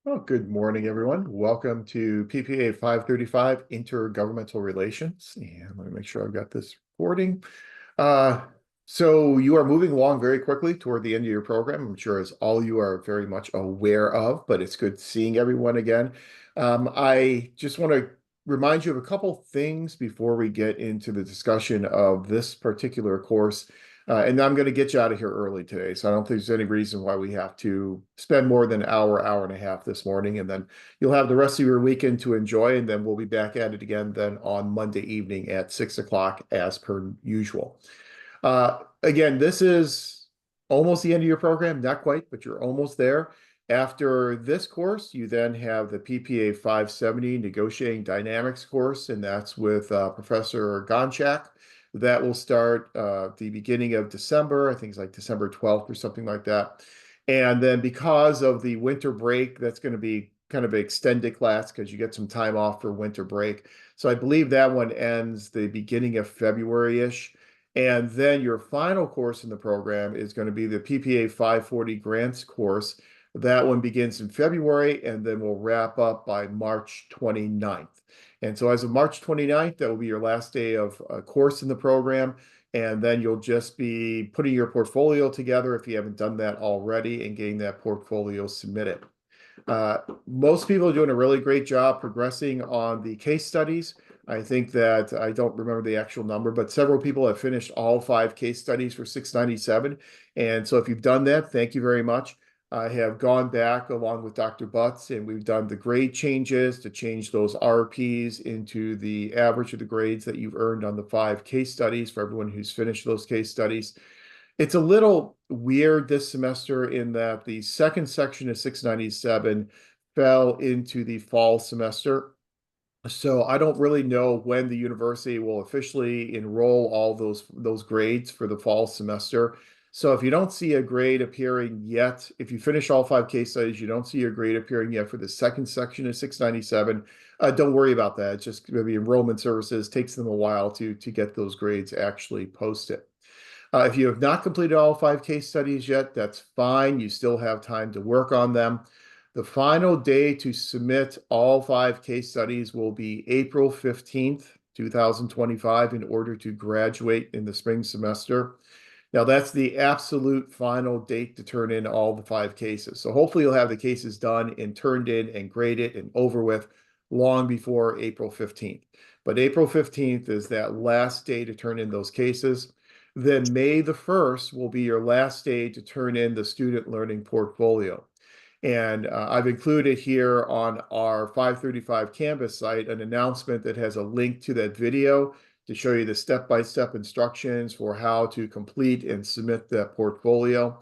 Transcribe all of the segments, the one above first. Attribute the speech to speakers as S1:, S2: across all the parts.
S1: Well, good morning, everyone. Welcome to PPA 535 Intergovernmental Relations. And let me make sure I've got this recording. Uh, so you are moving along very quickly toward the end of your program. I'm sure as all you are very much aware of, but it's good seeing everyone again. I just want to remind you of a couple things before we get into the discussion of this particular course. And I'm going to get you out of here early today, so I don't think there's any reason why we have to spend more than an hour, hour and a half this morning, and then you'll have the rest of your weekend to enjoy, and then we'll be back at it again then on Monday evening at 6 o'clock as per usual. Again, this is almost the end of your program, not quite, but you're almost there. After this course, you then have the PPA 570 Negotiating Dynamics course, and that's with Professor Gonchak. That will start the beginning of December. I think it's like December 12th or something like that. And then because of the winter break, that's going to be kind of an extended class because you get some time off for winter break. So I believe that one ends the beginning of February-ish. And then your final course in the program is going to be the PPA 540 grants course. That one begins in February and then will wrap up by March 29th. And so as of March 29th, that will be your last day of a course in the program. And then you'll just be putting your portfolio together if you haven't done that already and getting that portfolio submitted. Most people are doing a really great job progressing on the case studies. I think that I don't remember the actual number, but several people have finished all 5 case studies for 697. And so if you've done that, thank you very much. I have gone back along with Dr. Butts, and we've done the grade changes to change those RPs into the average of the grades that you've earned on the 5 case studies for everyone who's finished those case studies. It's a little weird this semester in that the second section of 697 fell into the fall semester. So I don't really know when the university will officially enroll all those grades for the fall semester. So if you don't see a grade appearing yet, if you finish all 5 case studies, you don't see a grade appearing yet for the second section of 697, don't worry about that. It's just maybe enrollment services takes them a while to get those grades actually posted. If you have not completed all 5 case studies yet, that's fine. You still have time to work on them. The final day to submit all 5 case studies will be April 15th, 2025, in order to graduate in the spring semester. Now, that's the absolute final date to turn in all the 5 cases. So hopefully you'll have the cases done and turned in and graded and over with long before April 15th. But April 15th is that last day to turn in those cases. Then May the 1st will be your last day to turn in the student learning portfolio. And I've included here on our 535 Canvas site an announcement that has a link to that video to show you the step-by-step instructions for how to complete and submit that portfolio.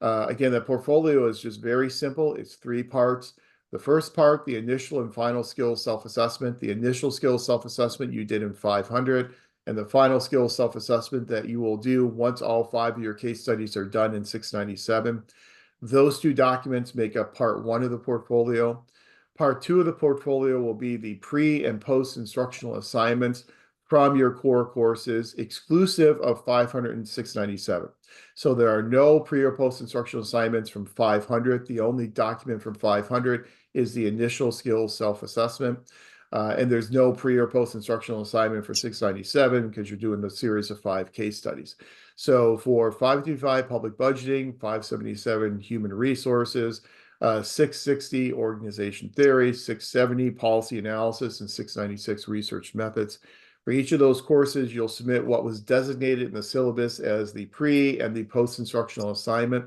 S1: Again, that portfolio is just very simple. It's 3 parts. The first part, the initial and final skills self-assessment. The initial skills self-assessment you did in 500, and the final skills self-assessment that you will do once all 5 of your case studies are done in 697. Those 2 documents make up part 1 of the portfolio. Part 2 of the portfolio will be the pre and post instructional assignments from your core courses, exclusive of 500 and 697. So there are no pre or post instructional assignments from 500. The only document from 500 is the initial skills self-assessment. And there's no pre or post instructional assignment for 697 because you're doing the series of 5 case studies. So for 525 public budgeting, 577 human resources, 660 organization theory, 670 policy analysis, and 696 research methods. For each of those courses, you'll submit what was designated in the syllabus as the pre and the post instructional assignment.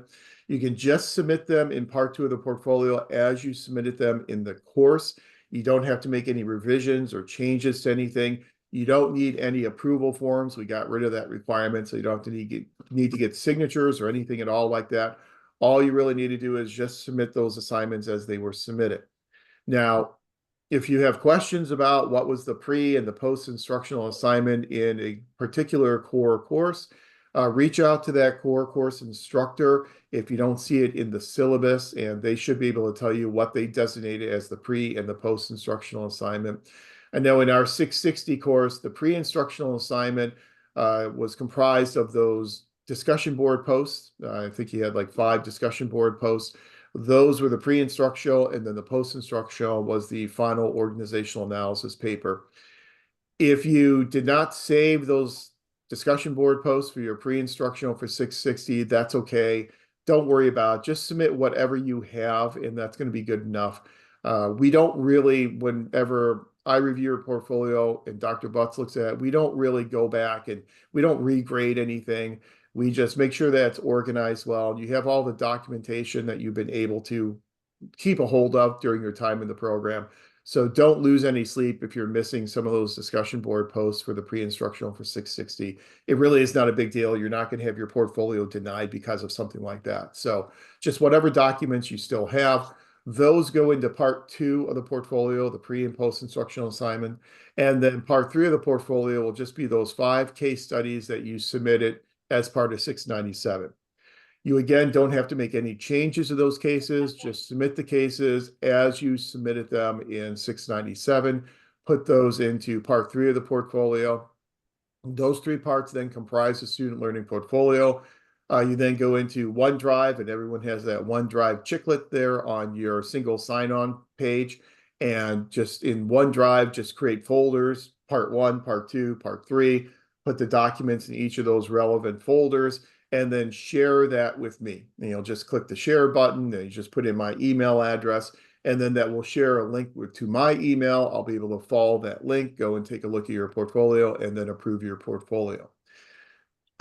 S1: You can just submit them in part 2 of the portfolio as you submitted them in the course. You don't have to make any revisions or changes to anything. You don't need any approval forms. We got rid of that requirement, so you don't have to need to get signatures or anything at all like that. All you really need to do is just submit those assignments as they were submitted. Now, if you have questions about what was the pre and the post instructional assignment in a particular core course, reach out to that core course instructor if you don't see it in the syllabus, and they should be able to tell you what they designated as the pre and the post instructional assignment. I know in our 660 course, the pre instructional assignment was comprised of those discussion board posts. I think he had like 5 discussion board posts. Those were the pre-instructional, and then the post-instructional was the final organizational analysis paper. If you did not save those discussion board posts for your pre-instructional for 660, that's okay. Don't worry about it. Just submit whatever you have, and that's going to be good enough. We don't really, whenever I review your portfolio and Dr. Butts looks at it, we don't really go back and we don't regrade anything. We just make sure that it's organized well. You have all the documentation that you've been able to keep a hold of during your time in the program. So don't lose any sleep if you're missing some of those discussion board posts for the pre-instructional for 660. It really is not a big deal. You're not going to have your portfolio denied because of something like that. So just whatever documents you still have, those go into part 2 of the portfolio, the pre and post instructional assignment. And then part 3 of the portfolio will just be those 5 case studies that you submitted as part of 697. You again don't have to make any changes to those cases. Just submit the cases as you submitted them in 697. Put those into part 3 of the portfolio. Those 3 parts then comprise the student learning portfolio. You then go into OneDrive, and everyone has that OneDrive chiclet there on your single sign-on page. And just in OneDrive, just create folders, part 1, part 2, part 3, put the documents in each of those relevant folders, and then share that with me. And you'll just click the share button, and you just put in my email address, and then that will share a link to my email. I'll be able to follow that link, go and take a look at your portfolio, and then approve your portfolio.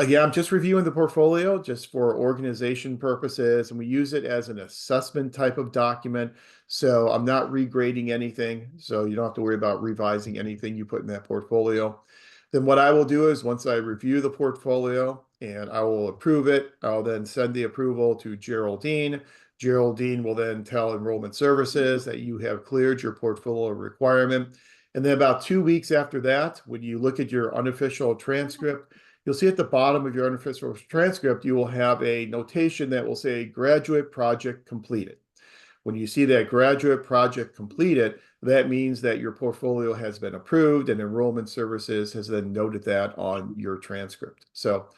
S1: Yeah, I'm just reviewing the portfolio just for organization purposes, and we use it as an assessment type of document. So I'm not regrading anything, so you don't have to worry about revising anything you put in that portfolio. Then what I will do is once I review the portfolio and I will approve it, I'll then send the approval to Geraldine. Geraldine will then tell Enrollment Services that you have cleared your portfolio requirement. And then about 2 weeks after that, when you look at your unofficial transcript, you'll see at the bottom of your unofficial transcript, you will have a notation that will say graduate project completed. When you see that graduate project completed, that means that your portfolio has been approved, and Enrollment Services has then noted that on your transcript. So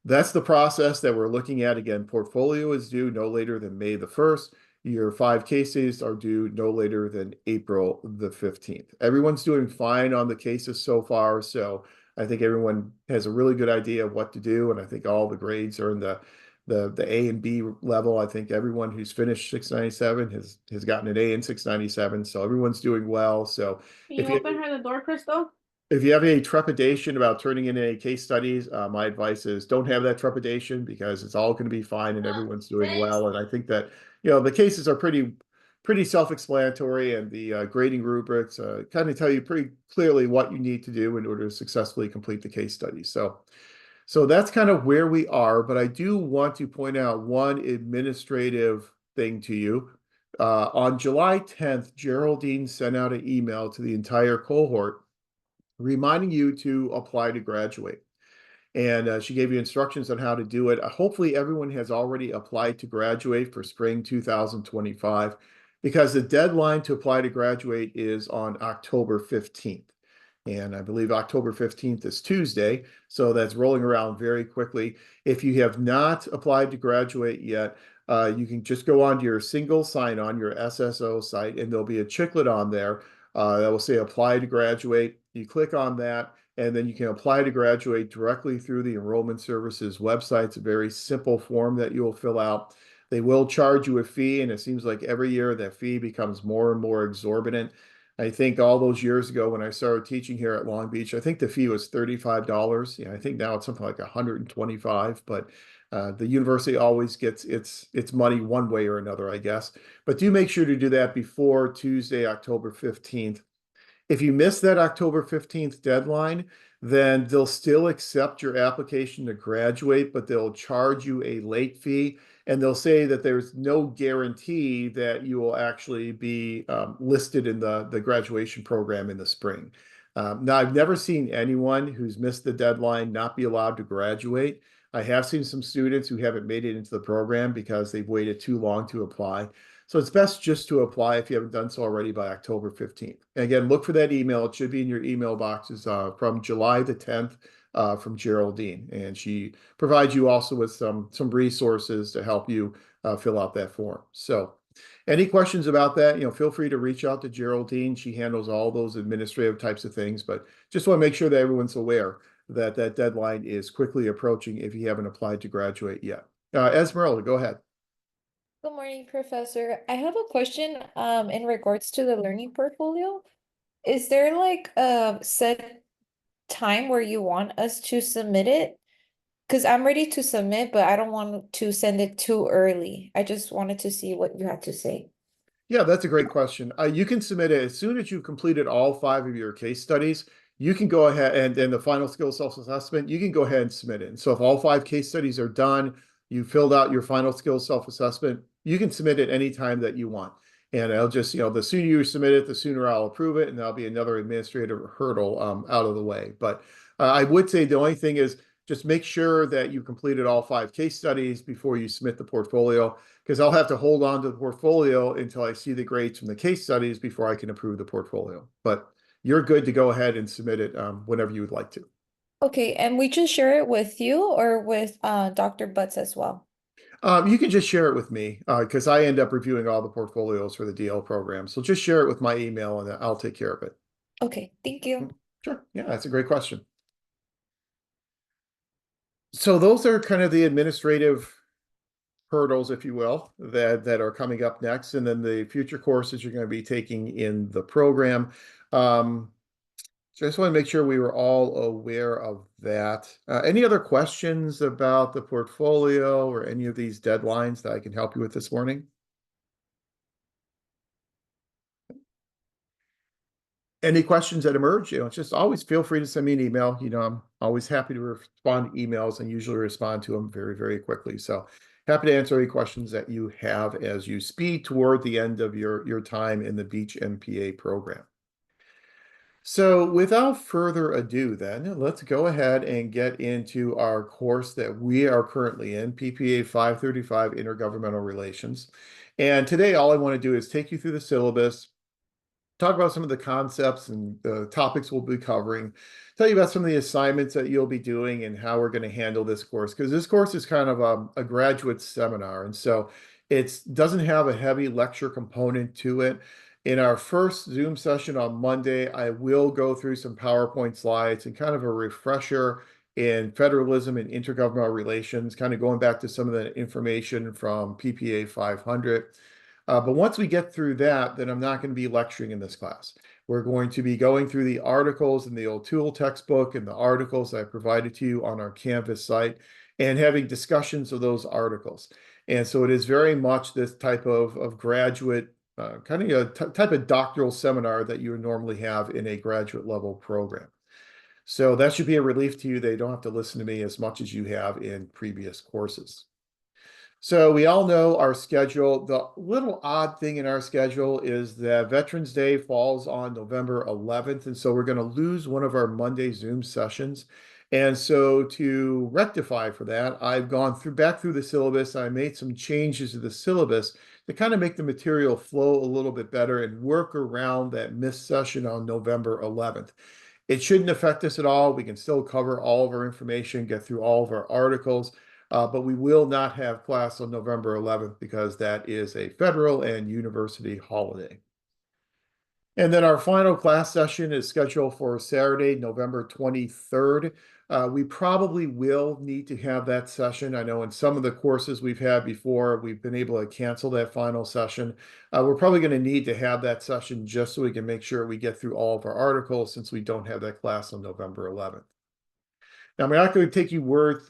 S1: that's the process that we're looking at. Again, portfolio is due no later than May the 1st. Your 5 cases are due no later than April the 15th. Everyone's doing fine on the cases so far, so I think everyone has a really good idea of what to do, and I think all the grades are in the A and B level. I think everyone who's finished 697 has gotten an A in 697, so everyone's doing well. So
S2: Can you open her the door, Crystal?
S1: if you have any trepidation about turning in any case studies, my advice is don't have that trepidation, because it's all going to be fine and everyone's doing well. And I think that, the cases are pretty self-explanatory, and the grading rubrics kind of tell you pretty clearly what you need to do in order to successfully complete the case study. So that's kind of where we are, but I do want to point out one administrative thing to you. On July 10th, Geraldine sent out an email to the entire cohort reminding you to apply to graduate. And she gave you instructions on how to do it. Hopefully everyone has already applied to graduate for spring 2025, because the deadline to apply to graduate is on October 15th. And I believe October 15th is Tuesday, so that's rolling around very quickly. If you have not applied to graduate yet, you can just go onto your single sign-on, your SSO site, and there'll be a chiclet on there that will say apply to graduate. You click on that, and then you can apply to graduate directly through the Enrollment Services website. It's a very simple form that you will fill out. They will charge you a fee, and it seems like every year that fee becomes more and more exorbitant. I think all those years ago when I started teaching here at Long Beach, I think the fee was $35. I think now it's something like $125, but the university always gets its money one way or another, I guess. But do make sure to do that before Tuesday, October 15th. If you miss that October 15th deadline, then they'll still accept your application to graduate, but they'll charge you a late fee, and they'll say that there's no guarantee that you will actually be listed in the graduation program in the spring. Now, I've never seen anyone who's missed the deadline not be allowed to graduate. I have seen some students who haven't made it into the program because they've waited too long to apply. So it's best just to apply if you haven't done so already by October 15th. And again, look for that email. It should be in your email boxes from July the 10th from Geraldine. And she provides you also with some resources to help you fill out that form. So Any questions about that, feel free to reach out to Geraldine. She handles all those administrative types of things, but just want to make sure that everyone's aware that that deadline is quickly approaching if you haven't applied to graduate yet. Esmeralda, go ahead.
S3: Good morning, Professor. I have a question in regards to the learning portfolio. Is there like a set time where you want us to submit it? Because I'm ready to submit, but I don't want to send it too early. I just wanted to see what you had to say.
S1: Yeah, that's a great question. You can submit it as soon as you've completed all 5 of your case studies. You can go ahead and the final skill self-assessment, you can go ahead and submit it. And so if all 5 case studies are done, you filled out your final skill self-assessment, you can submit it anytime that you want. And I'll just, the sooner you submit it, the sooner I'll approve it, and that'll be another administrative hurdle out of the way. But I would say the only thing is just make sure that you completed all 5 case studies before you submit the portfolio, because I'll have to hold on to the portfolio until I see the grades from the case studies before I can approve the portfolio. But you're good to go ahead and submit it whenever you would like to.
S3: Okay, and we just share it with you or with Dr. Butts as well?
S1: You can just share it with me because I end up reviewing all the portfolios for the DL program. So just share it with my email and I'll take care of it.
S3: Okay, thank you.
S1: Sure. Yeah, that's a great question. So those are kind of the administrative hurdles, if you will, that are coming up next, and then the future courses you're going to be taking in the program. Just want to make sure we were all aware of that. Any other questions about the portfolio or any of these deadlines that I can help you with this morning? Any questions that emerge, just always feel free to send me an email. I'm always happy to respond to emails and usually respond to them very, very quickly. So happy to answer any questions that you have as you speed toward the end of your time in the Beach MPA program. So without further ado, then let's go ahead and get into our course that we are currently in, PPA 535 Intergovernmental Relations. And today, all I want to do is take you through the syllabus, talk about some of the concepts and the topics we'll be covering, tell you about some of the assignments that you'll be doing and how we're going to handle this course, because this course is kind of a graduate seminar. And so it doesn't have a heavy lecture component to it. In our first Zoom session on Monday, I will go through some PowerPoint slides and kind of a refresher in federalism and intergovernmental relations, kind of going back to some of the information from PPA 500. But once we get through that, then I'm not going to be lecturing in this class. We're going to be going through the articles in the O'Toole textbook and the articles I provided to you on our Canvas site and having discussions of those articles. And so it is very much this type of graduate, kind of a type of doctoral seminar that you would normally have in a graduate level program. So that should be a relief to you. They don't have to listen to me as much as you have in previous courses. So we all know our schedule. The little odd thing in our schedule is that Veterans Day falls on November 11th. And so we're going to lose one of our Monday Zoom sessions. And so to rectify for that, I've gone back through the syllabus. I made some changes to the syllabus to kind of make the material flow a little bit better and work around that missed session on November 11th. It shouldn't affect us at all. We can still cover all of our information, get through all of our articles. But we will not have class on November 11th because that is a federal and university holiday. And then our final class session is scheduled for Saturday, November 23rd. We probably will need to have that session. I know in some of the courses we've had before, we've been able to cancel that final session. We're probably going to need to have that session just so we can make sure we get through all of our articles since we don't have that class on November 11th. Now, I'm not going to take you word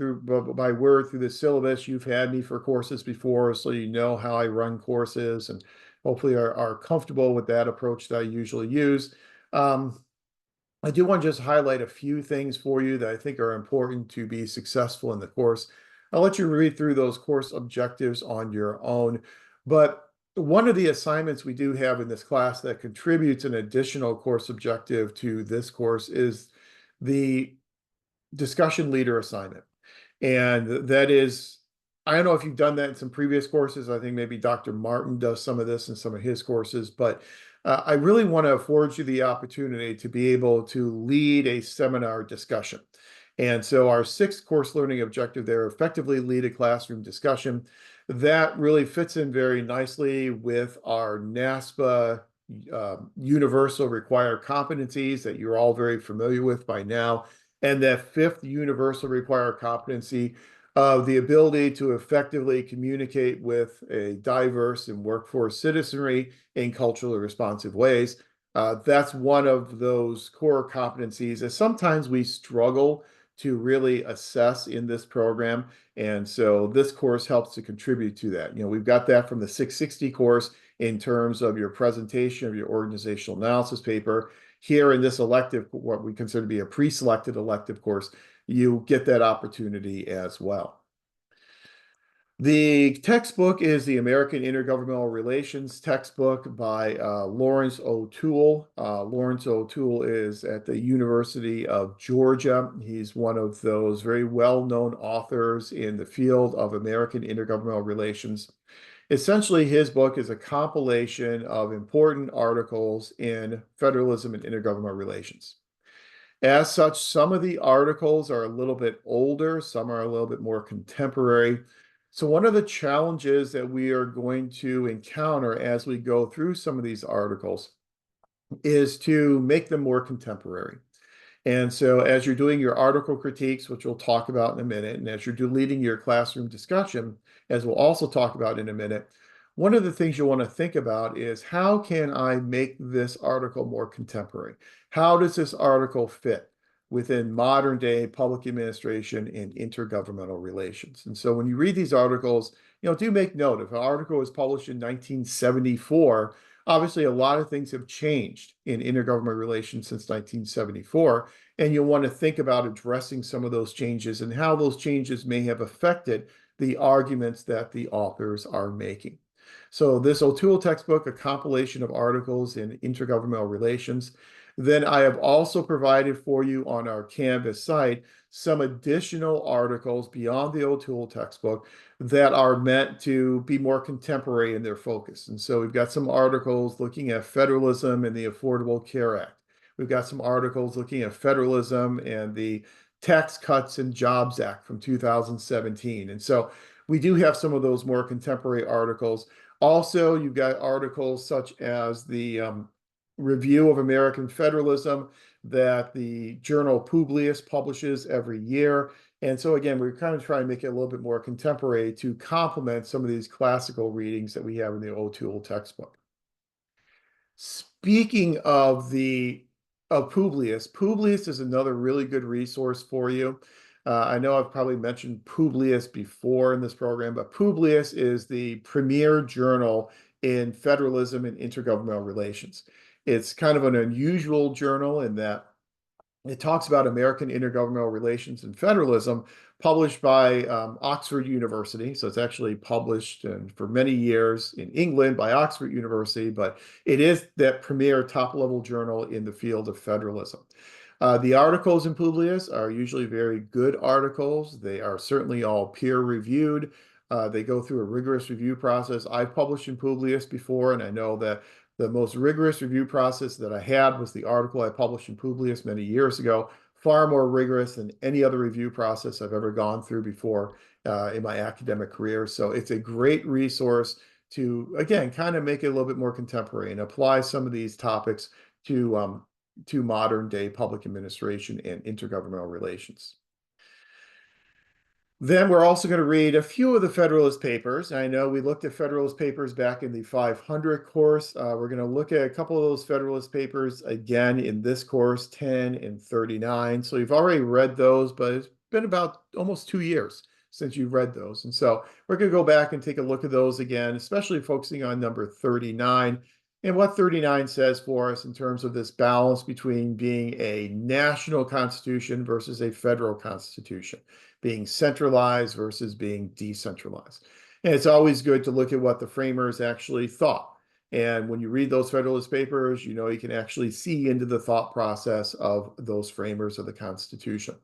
S1: by word through the syllabus. You've had me for courses before, so you know how I run courses and hopefully are comfortable with that approach that I usually use. I do want to just highlight a few things for you that I think are important to be successful in the course. I'll let you read through those course objectives on your own. But one of the assignments we do have in this class that contributes an additional course objective to this course is the discussion leader assignment. And that is, I don't know if you've done that in some previous courses. I think maybe Dr. Martin does some of this in some of his courses, but I really want to afford you the opportunity to be able to lead a seminar discussion. And so our 6th course learning objective there, effectively lead a classroom discussion. that really fits in very nicely with our NASPA universal required competencies that you're all very familiar with by now. And that fifth universal required competency of the ability to effectively communicate with a diverse and workforce citizenry in culturally responsive ways. That's one of those core competencies that sometimes we struggle to really assess in this program. And so this course helps to contribute to that. We've got that from the 660 course in terms of your presentation of your organizational analysis paper. Here in this elective, what we consider to be a pre-selected elective course, you get that opportunity as well. The textbook is the American Intergovernmental Relations textbook by Lawrence O'Toole. Lawrence O'Toole is at the University of Georgia. He's one of those very well-known authors in the field of American intergovernmental relations. Essentially, his book is a compilation of important articles in federalism and intergovernmental relations. As such, some of the articles are a little bit older, some are a little bit more contemporary. So one of the challenges that we are going to encounter as we go through some of these articles is to make them more contemporary. And so as you're doing your article critiques, which we'll talk about in a minute, and as you're leading your classroom discussion, as we'll also talk about in a minute, one of the things you want to think about is how can I make this article more contemporary? How does this article fit within modern day public administration and intergovernmental relations? And so when you read these articles, do make note. If an article was published in 1974, obviously a lot of things have changed in intergovernmental relations since 1974, and you'll want to think about addressing some of those changes and how those changes may have affected the arguments that the authors are making. So this O'Toole textbook, a compilation of articles in intergovernmental relations. Then I have also provided for you on our Canvas site some additional articles beyond the O'Toole textbook that are meant to be more contemporary in their focus. And so we've got some articles looking at federalism and the Affordable Care Act. We've got some articles looking at federalism and the Tax Cuts and Jobs Act from 2017. And so we do have some of those more contemporary articles. Also, you've got articles such as the Review of American Federalism that the journal Publius publishes every year. And so again, we're kind of trying to make it a little bit more contemporary to complement some of these classical readings that we have in the O'Toole textbook. Speaking of Publius, Publius is another really good resource for you. I know I've probably mentioned Publius before in this program, but Publius is the premier journal in federalism and intergovernmental relations. It's kind of an unusual journal in that it talks about American intergovernmental relations and federalism, published by Oxford University. So it's actually published for many years in England by Oxford University, but it is that premier top-level journal in the field of federalism. The articles in Publius are usually very good articles. They are certainly all peer-reviewed. They go through a rigorous review process. I've published in Publius before, and I know that the most rigorous review process that I had was the article I published in Publius many years ago, far more rigorous than any other review process I've ever gone through before in my academic career. So it's a great resource to, again, kind of make it a little bit more contemporary and apply some of these topics to modern day public administration and intergovernmental relations. Then we're also going to read a few of the Federalist Papers. I know we looked at Federalist Papers back in the 500 course. We're going to look at a couple of those Federalist Papers again in this course, 10 and 39. So you've already read those, but it's been about almost 2 years since you've read those. And so we're going to go back and take a look at those again, especially focusing on number 39 and what 39 says for us in terms of this balance between being a national constitution versus a federal constitution, being centralized versus being decentralized. And it's always good to look at what the framers actually thought. And when you read those Federalist Papers, you can actually see into the thought process of those framers of the Constitution.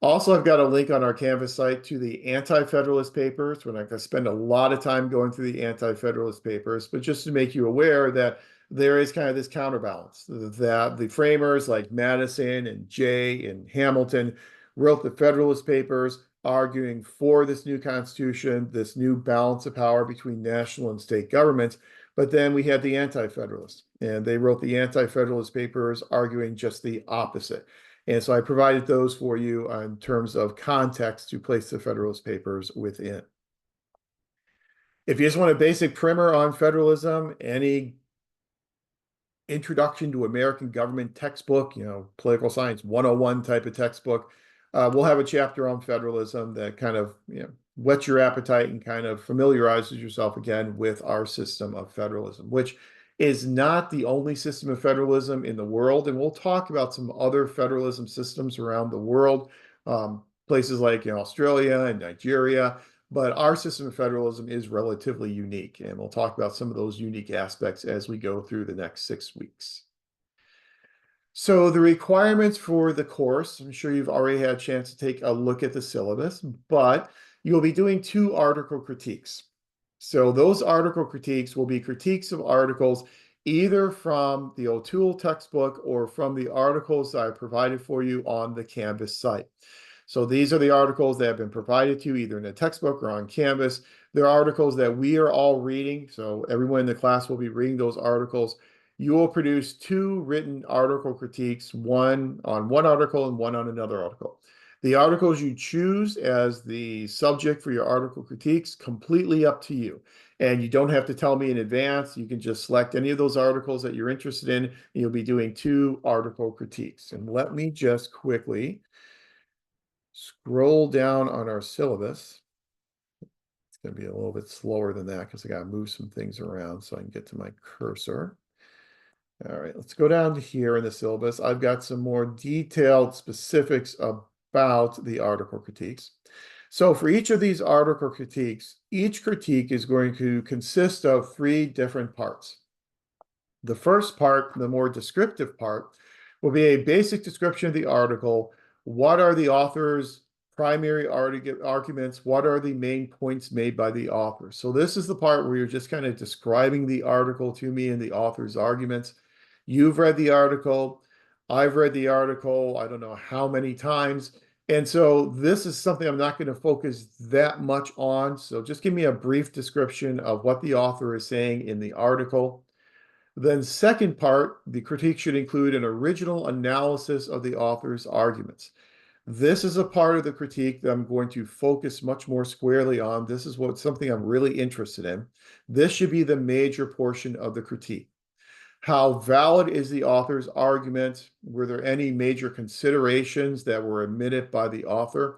S1: Also, I've got a link on our Canvas site to the Anti-Federalist Papers. We're not going to spend a lot of time going through the Anti-Federalist Papers, but just to make you aware that there is kind of this counterbalance, that the framers like Madison and Jay and Hamilton wrote the Federalist Papers arguing for this new constitution, this new balance of power between national and state governments. But then we had the anti-federalists, and they wrote the anti-federalist papers arguing just the opposite. And so I provided those for you in terms of context to place the Federalist Papers within. If you just want a basic primer on federalism, any introduction to American government textbook, political science 101 type of textbook, we'll have a chapter on federalism that kind of, whets your appetite and kind of familiarizes yourself again with our system of federalism, which is not the only system of federalism in the world. And we'll talk about some other federalism systems around the world, places like Australia and Nigeria. But our system of federalism is relatively unique, and we'll talk about some of those unique aspects as we go through the next 6 weeks. So the requirements for the course, I'm sure you've already had a chance to take a look at the syllabus, but you'll be doing 2 article critiques. So those article critiques will be critiques of articles either from the O'Toole textbook or from the articles that I provided for you on the Canvas site. So these are the articles that have been provided to you either in a textbook or on Canvas. They're articles that we are all reading. So everyone in the class will be reading those articles. You will produce 2 written article critiques, one on one article and one on another article. The articles you choose as the subject for your article critiques, completely up to you. And you don't have to tell me in advance. You can just select any of those articles that you're interested in, and you'll be doing 2 article critiques. And let me just quickly scroll down on our syllabus. It's going to be a little bit slower than that because I got to move some things around so I can get to my cursor. All right, let's go down to here in the syllabus. I've got some more detailed specifics about the article critiques. So for each of these article critiques, each critique is going to consist of 3 different parts. The first part, the more descriptive part, will be a basic description of the article. What are the author's primary arguments? What are the main points made by the author? So this is the part where you're just kind of describing the article to me and the author's arguments. You've read the article. I've read the article, I don't know how many times. And so this is something I'm not going to focus that much on. So just give me a brief description of what the author is saying in the article. Then second part, the critique should include an original analysis of the author's arguments. This is a part of the critique that I'm going to focus much more squarely on. This is something I'm really interested in. This should be the major portion of the critique. How valid is the author's argument? Were there any major considerations that were omitted by the author?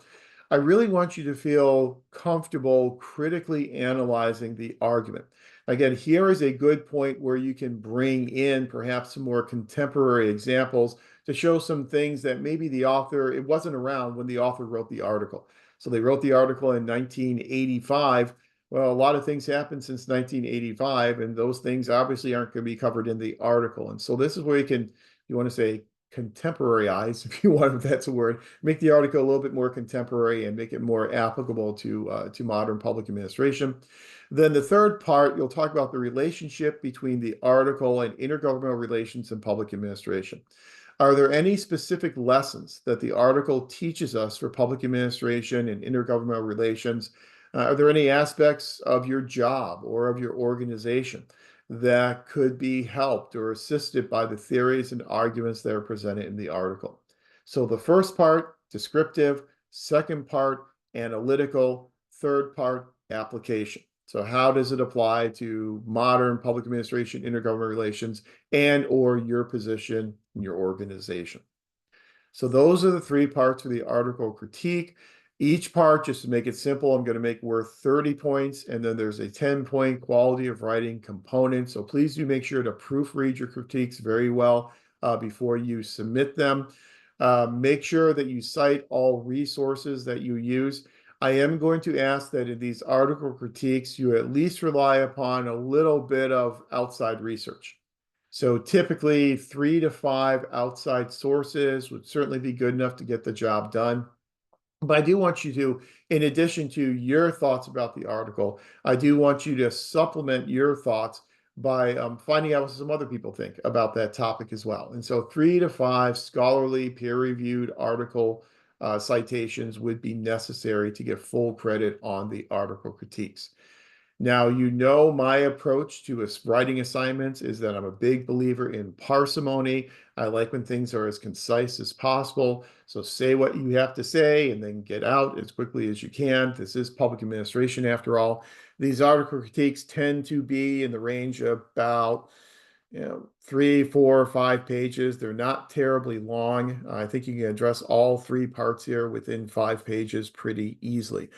S1: I really want you to feel comfortable critically analyzing the argument. Again, here is a good point where you can bring in perhaps some more contemporary examples to show some things that maybe the author, it wasn't around when the author wrote the article. So they wrote the article in 1985. Well, a lot of things happened since 1985, and those things obviously aren't going to be covered in the article. And so this is where you want to say contemporaryize, if you want, if that's a word, make the article a little bit more contemporary and make it more applicable to modern public administration. Then the third part, you'll talk about the relationship between the article and intergovernmental relations and public administration. Are there any specific lessons that the article teaches us for public administration and intergovernmental relations? Are there any aspects of your job or of your organization that could be helped or assisted by the theories and arguments that are presented in the article? So the first part, descriptive; second part, analytical; third part, application. So how does it apply to modern public administration, intergovernmental relations, and or your position in your organization? So those are the 3 parts of the article critique. Each part, just to make it simple, I'm going to make worth 30 points, and then there's a 10-point quality of writing component. So please do make sure to proofread your critiques very well before you submit them. Make sure that you cite all resources that you use. I am going to ask that in these article critiques, you at least rely upon a little bit of outside research. So typically 3 to 5 outside sources would certainly be good enough to get the job done. But I do want you to, in addition to your thoughts about the article, I do want you to supplement your thoughts by finding out what some other people think about that topic as well. And so 3 to 5 scholarly, peer-reviewed article citations would be necessary to get full credit on the article critiques. Now, you know my approach to writing assignments is that I'm a big believer in parsimony. I like when things are as concise as possible. So say what you have to say and then get out as quickly as you can. This is public administration after all. These article critiques tend to be in the range of about 3, 4, 5 pages. They're not terribly long. I think you can address all 3 parts here within 5 pages pretty easily.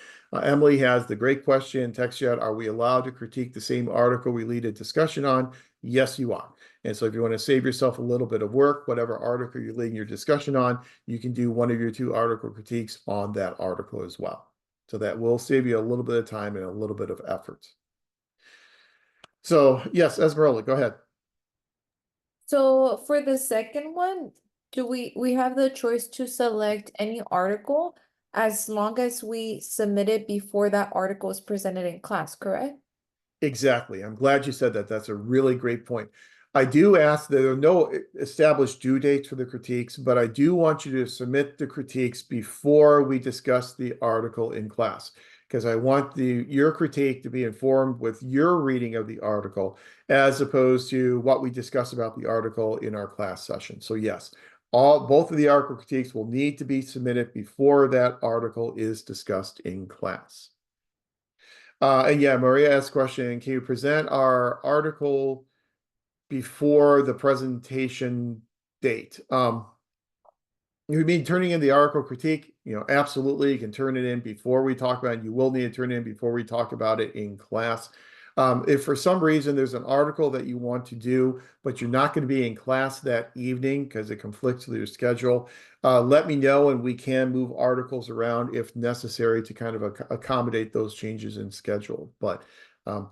S1: Emily has the great question in text chat. Are we allowed to critique the same article we lead a discussion on? Yes, you are. And so if you want to save yourself a little bit of work, whatever article you're leading your discussion on, you can do one of your 2 article critiques on that article as well. So that will save you a little bit of time and a little bit of effort. So yes, Esmeralda, go ahead.
S3: So for the second one, do we have the choice to select any article as long as we submit it before that article is presented in class, correct?
S1: Exactly. I'm glad you said that. That's a really great point. I do ask that there are no established due dates for the critiques, but I do want you to submit the critiques before we discuss the article in class, because I want your critique to be informed with your reading of the article as opposed to what we discuss about the article in our class session. So yes, both of the article critiques will need to be submitted before that article is discussed in class. And yeah, Maria asked a question, can you present our article before the presentation date? You mean turning in the article critique? Absolutely, you can turn it in before we talk about it. You will need to turn it in before we talk about it in class. If for some reason there's an article that you want to do, but you're not going to be in class that evening because it conflicts with your schedule, let me know and we can move articles around if necessary to kind of accommodate those changes in schedule. But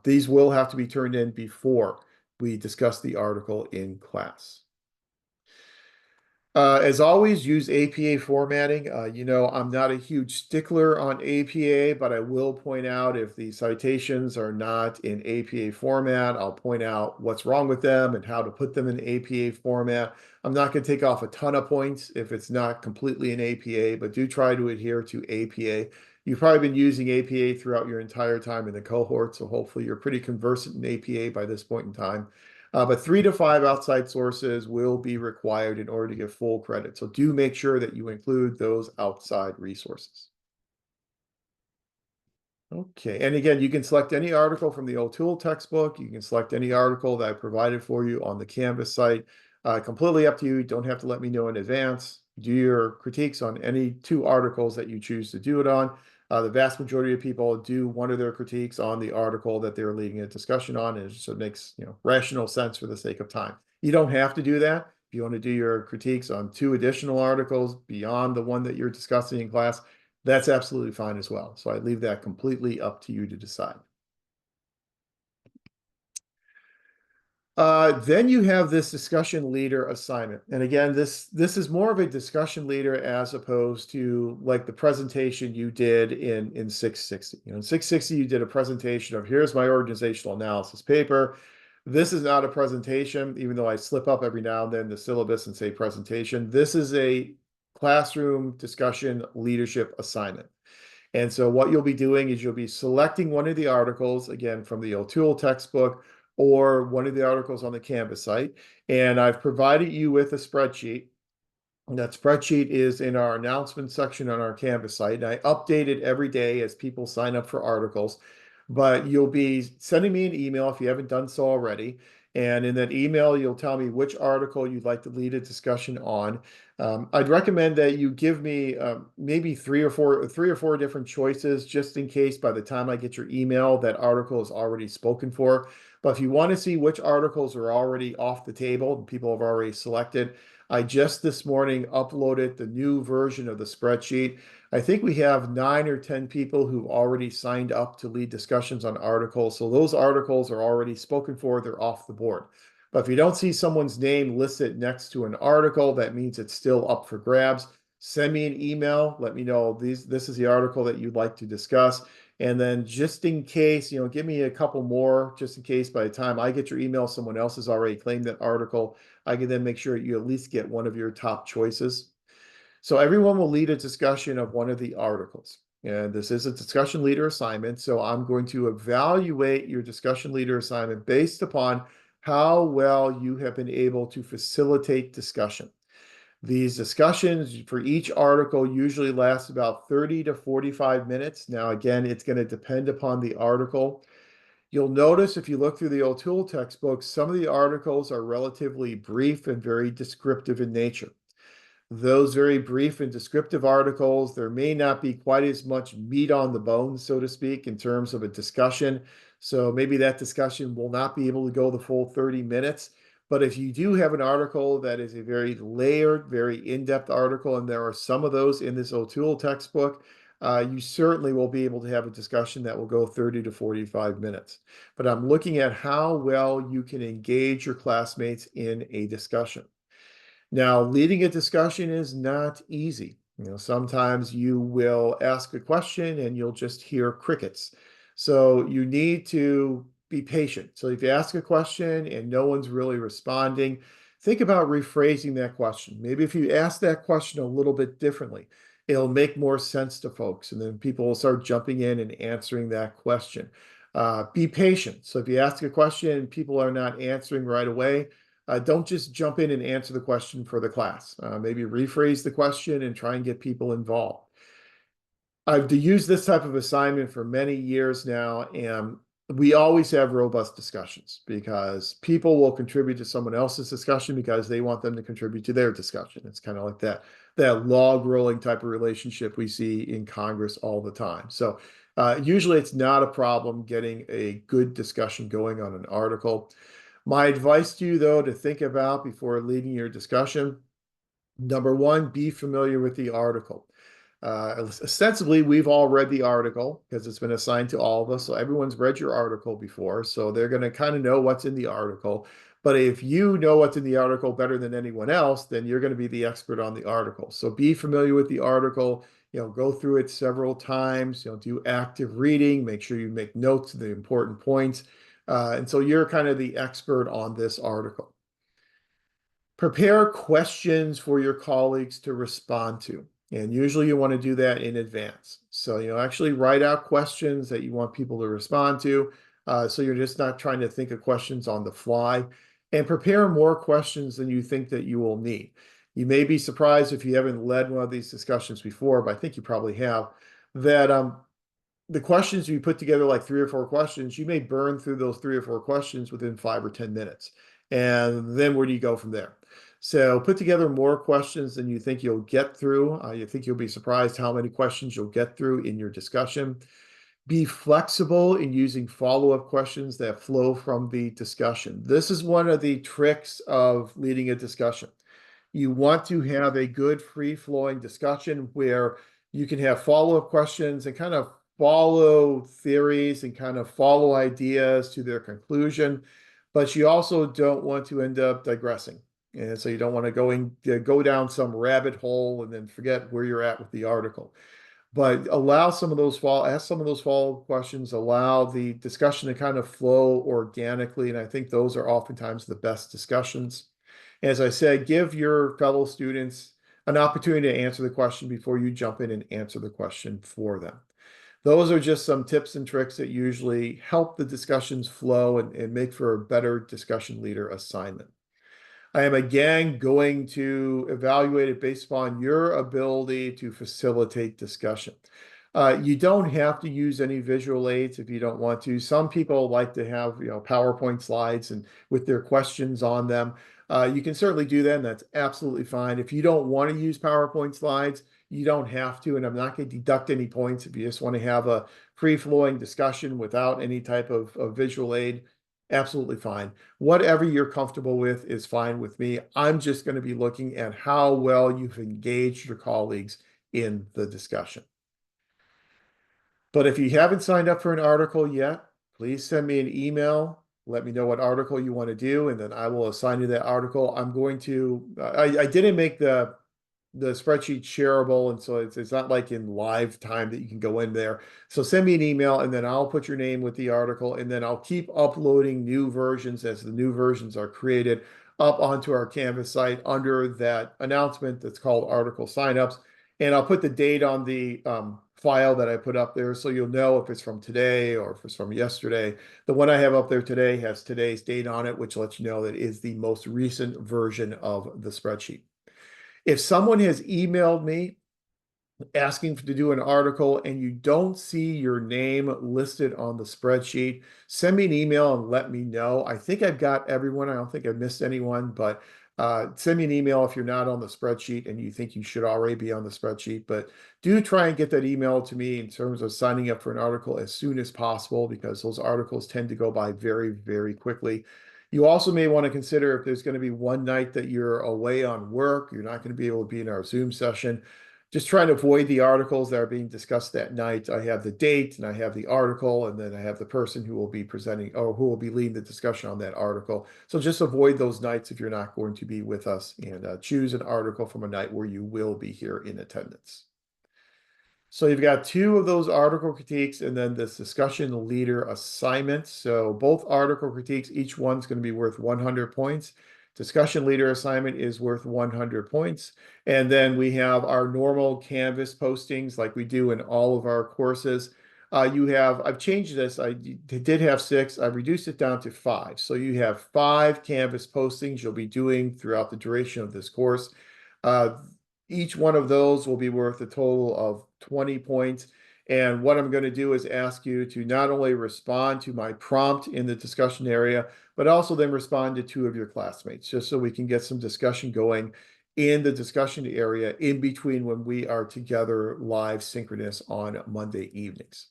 S1: these will have to be turned in before we discuss the article in class. As always, use APA formatting. I'm not a huge stickler on APA, but I will point out if the citations are not in APA format, I'll point out what's wrong with them and how to put them in APA format. I'm not going to take off a ton of points if it's not completely in APA, but do try to adhere to APA. You've probably been using APA throughout your entire time in the cohort, so hopefully you're pretty conversant in APA by this point in time. But 3 to 5 outside sources will be required in order to get full credit. So do make sure that you include those outside resources. Okay, and again, you can select any article from the O'Toole textbook. You can select any article that I provided for you on the Canvas site. Completely up to you. You don't have to let me know in advance. Do your critiques on any 2 articles that you choose to do it on. The vast majority of people do one of their critiques on the article that they're leading a discussion on, and so it makes rational sense for the sake of time. You don't have to do that. If you want to do your critiques on 2 additional articles beyond the one that you're discussing in class, that's absolutely fine as well. So I leave that completely up to you to decide. Then you have this discussion leader assignment. And again, this is more of a discussion leader as opposed to like the presentation you did in 660. In 660, you did a presentation of here's my organizational analysis paper. This is not a presentation, even though I slip up every now and then the syllabus and say presentation. This is a classroom discussion leadership assignment. And so what you'll be doing is you'll be selecting one of the articles, again, from the O'Toole textbook or one of the articles on the Canvas site. And I've provided you with a spreadsheet. And that spreadsheet is in our announcement section on our Canvas site. And I update it every day as people sign up for articles. But you'll be sending me an email if you haven't done so already. And in that email, you'll tell me which article you'd like to lead a discussion on. I'd recommend that you give me maybe three or four different choices, just in case by the time I get your email, that article is already spoken for. But if you want to see which articles are already off the table and people have already selected, I just this morning uploaded the new version of the spreadsheet. I think we have 9 or 10 people who've already signed up to lead discussions on articles. So those articles are already spoken for, they're off the board. But if you don't see someone's name listed next to an article, that means it's still up for grabs. Send me an email, let me know this is the article that you'd like to discuss. And then just in case, give me a couple more, just in case by the time I get your email, someone else has already claimed that article. I can then make sure you at least get one of your top choices. So everyone will lead a discussion of one of the articles. And this is a discussion leader assignment. So I'm going to evaluate your discussion leader assignment based upon how well you have been able to facilitate discussion. These discussions for each article usually last about 30 to 45 minutes. Now, again, it's going to depend upon the article. You'll notice if you look through the O'Toole textbooks, some of the articles are relatively brief and very descriptive in nature. Those very brief and descriptive articles, there may not be quite as much meat on the bone, so to speak, in terms of a discussion. So maybe that discussion will not be able to go the full 30 minutes. But if you do have an article that is a very layered, very in-depth article, and there are some of those in this O'Toole textbook, you certainly will be able to have a discussion that will go 30 to 45 minutes. But I'm looking at how well you can engage your classmates in a discussion. Now, leading a discussion is not easy. Sometimes you will ask a question and you'll just hear crickets. So you need to be patient. So if you ask a question and no one's really responding, think about rephrasing that question. Maybe if you ask that question a little bit differently, it'll make more sense to folks. And then people will start jumping in and answering that question. Be patient. So if you ask a question and people are not answering right away, don't just jump in and answer the question for the class. Maybe rephrase the question and try and get people involved. I've used this type of assignment for many years now, and we always have robust discussions because people will contribute to someone else's discussion because they want them to contribute to their discussion. It's kind of like that log rolling type of relationship we see in Congress all the time. So usually it's not a problem getting a good discussion going on an article. My advice to you, though, to think about before leading your discussion, number one, be familiar with the article. Ostensibly, we've all read the article because it's been assigned to all of us. So everyone's read your article before. So they're going to kind of know what's in the article. But if you know what's in the article better than anyone else, then you're going to be the expert on the article. So be familiar with the article. Go through it several times. Do active reading. Make sure you make notes of the important points. And so you're kind of the expert on this article. Prepare questions for your colleagues to respond to. And usually you want to do that in advance. So, actually write out questions that you want people to respond to. So you're just not trying to think of questions on the fly, and prepare more questions than you think that you will need. You may be surprised if you haven't led one of these discussions before, but I think you probably have, that the questions you put together, like 3 or 4 questions, you may burn through those 3 or 4 questions within 5 or 10 minutes. And then where do you go from there? So put together more questions than you think you'll get through. You think you'll be surprised how many questions you'll get through in your discussion. Be flexible in using follow-up questions that flow from the discussion. This is one of the tricks of leading a discussion. You want to have a good free-flowing discussion where you can have follow-up questions and kind of follow theories and kind of follow ideas to their conclusion, but you also don't want to end up digressing. And so you don't want to go down some rabbit hole and then forget where you're at with the article. But ask some of those follow-up questions, allow the discussion to kind of flow organically. And I think those are oftentimes the best discussions. As I said, give your fellow students an opportunity to answer the question before you jump in and answer the question for them. Those are just some tips and tricks that usually help the discussions flow and make for a better discussion leader assignment. I am again going to evaluate it based upon your ability to facilitate discussion. You don't have to use any visual aids if you don't want to. Some people like to have, PowerPoint slides and with their questions on them. You can certainly do that, and that's absolutely fine. If you don't want to use PowerPoint slides, you don't have to, and I'm not going to deduct any points if you just want to have a free-flowing discussion without any type of visual aid. Absolutely fine. Whatever you're comfortable with is fine with me. I'm just going to be looking at how well you've engaged your colleagues in the discussion. But if you haven't signed up for an article yet, please send me an email. Let me know what article you want to do, and then I will assign you that article. I'm going to, I didn't make the the spreadsheet shareable, and so it's not like in live time that you can go in there. So send me an email, and then I'll put your name with the article, and then I'll keep uploading new versions as the new versions are created up onto our Canvas site under that announcement that's called article signups. And I'll put the date on the file that I put up there, so you'll know if it's from today or if it's from yesterday. The one I have up there today has today's date on it, which lets you know that it is the most recent version of the spreadsheet. If someone has emailed me asking to do an article and you don't see your name listed on the spreadsheet, send me an email and let me know. I think I've got everyone. I don't think I've missed anyone, but send me an email if you're not on the spreadsheet and you think you should already be on the spreadsheet. But do try and get that email to me in terms of signing up for an article as soon as possible, because those articles tend to go by very, very quickly. You also may want to consider if there's going to be one night that you're away on work, you're not going to be able to be in our Zoom session. Just trying to avoid the articles that are being discussed that night. I have the date and I have the article, and then I have the person who will be presenting or who will be leading the discussion on that article. So just avoid those nights if you're not going to be with us, and choose an article from a night where you will be here in attendance. So you've got two of those article critiques and then this discussion leader assignment. So both article critiques, each one's going to be worth 100 points. Discussion leader assignment is worth 100 points. And then we have our normal Canvas postings like we do in all of our courses. I've changed this. I did have 6. I've reduced it down to 5. So you have 5 Canvas postings you'll be doing throughout the duration of this course. Each one of those will be worth a total of 20 points. And what I'm going to do is ask you to not only respond to my prompt in the discussion area, but also then respond to 2 of your classmates, just so we can get some discussion going in the discussion area in between when we are together live synchronous on Monday evenings.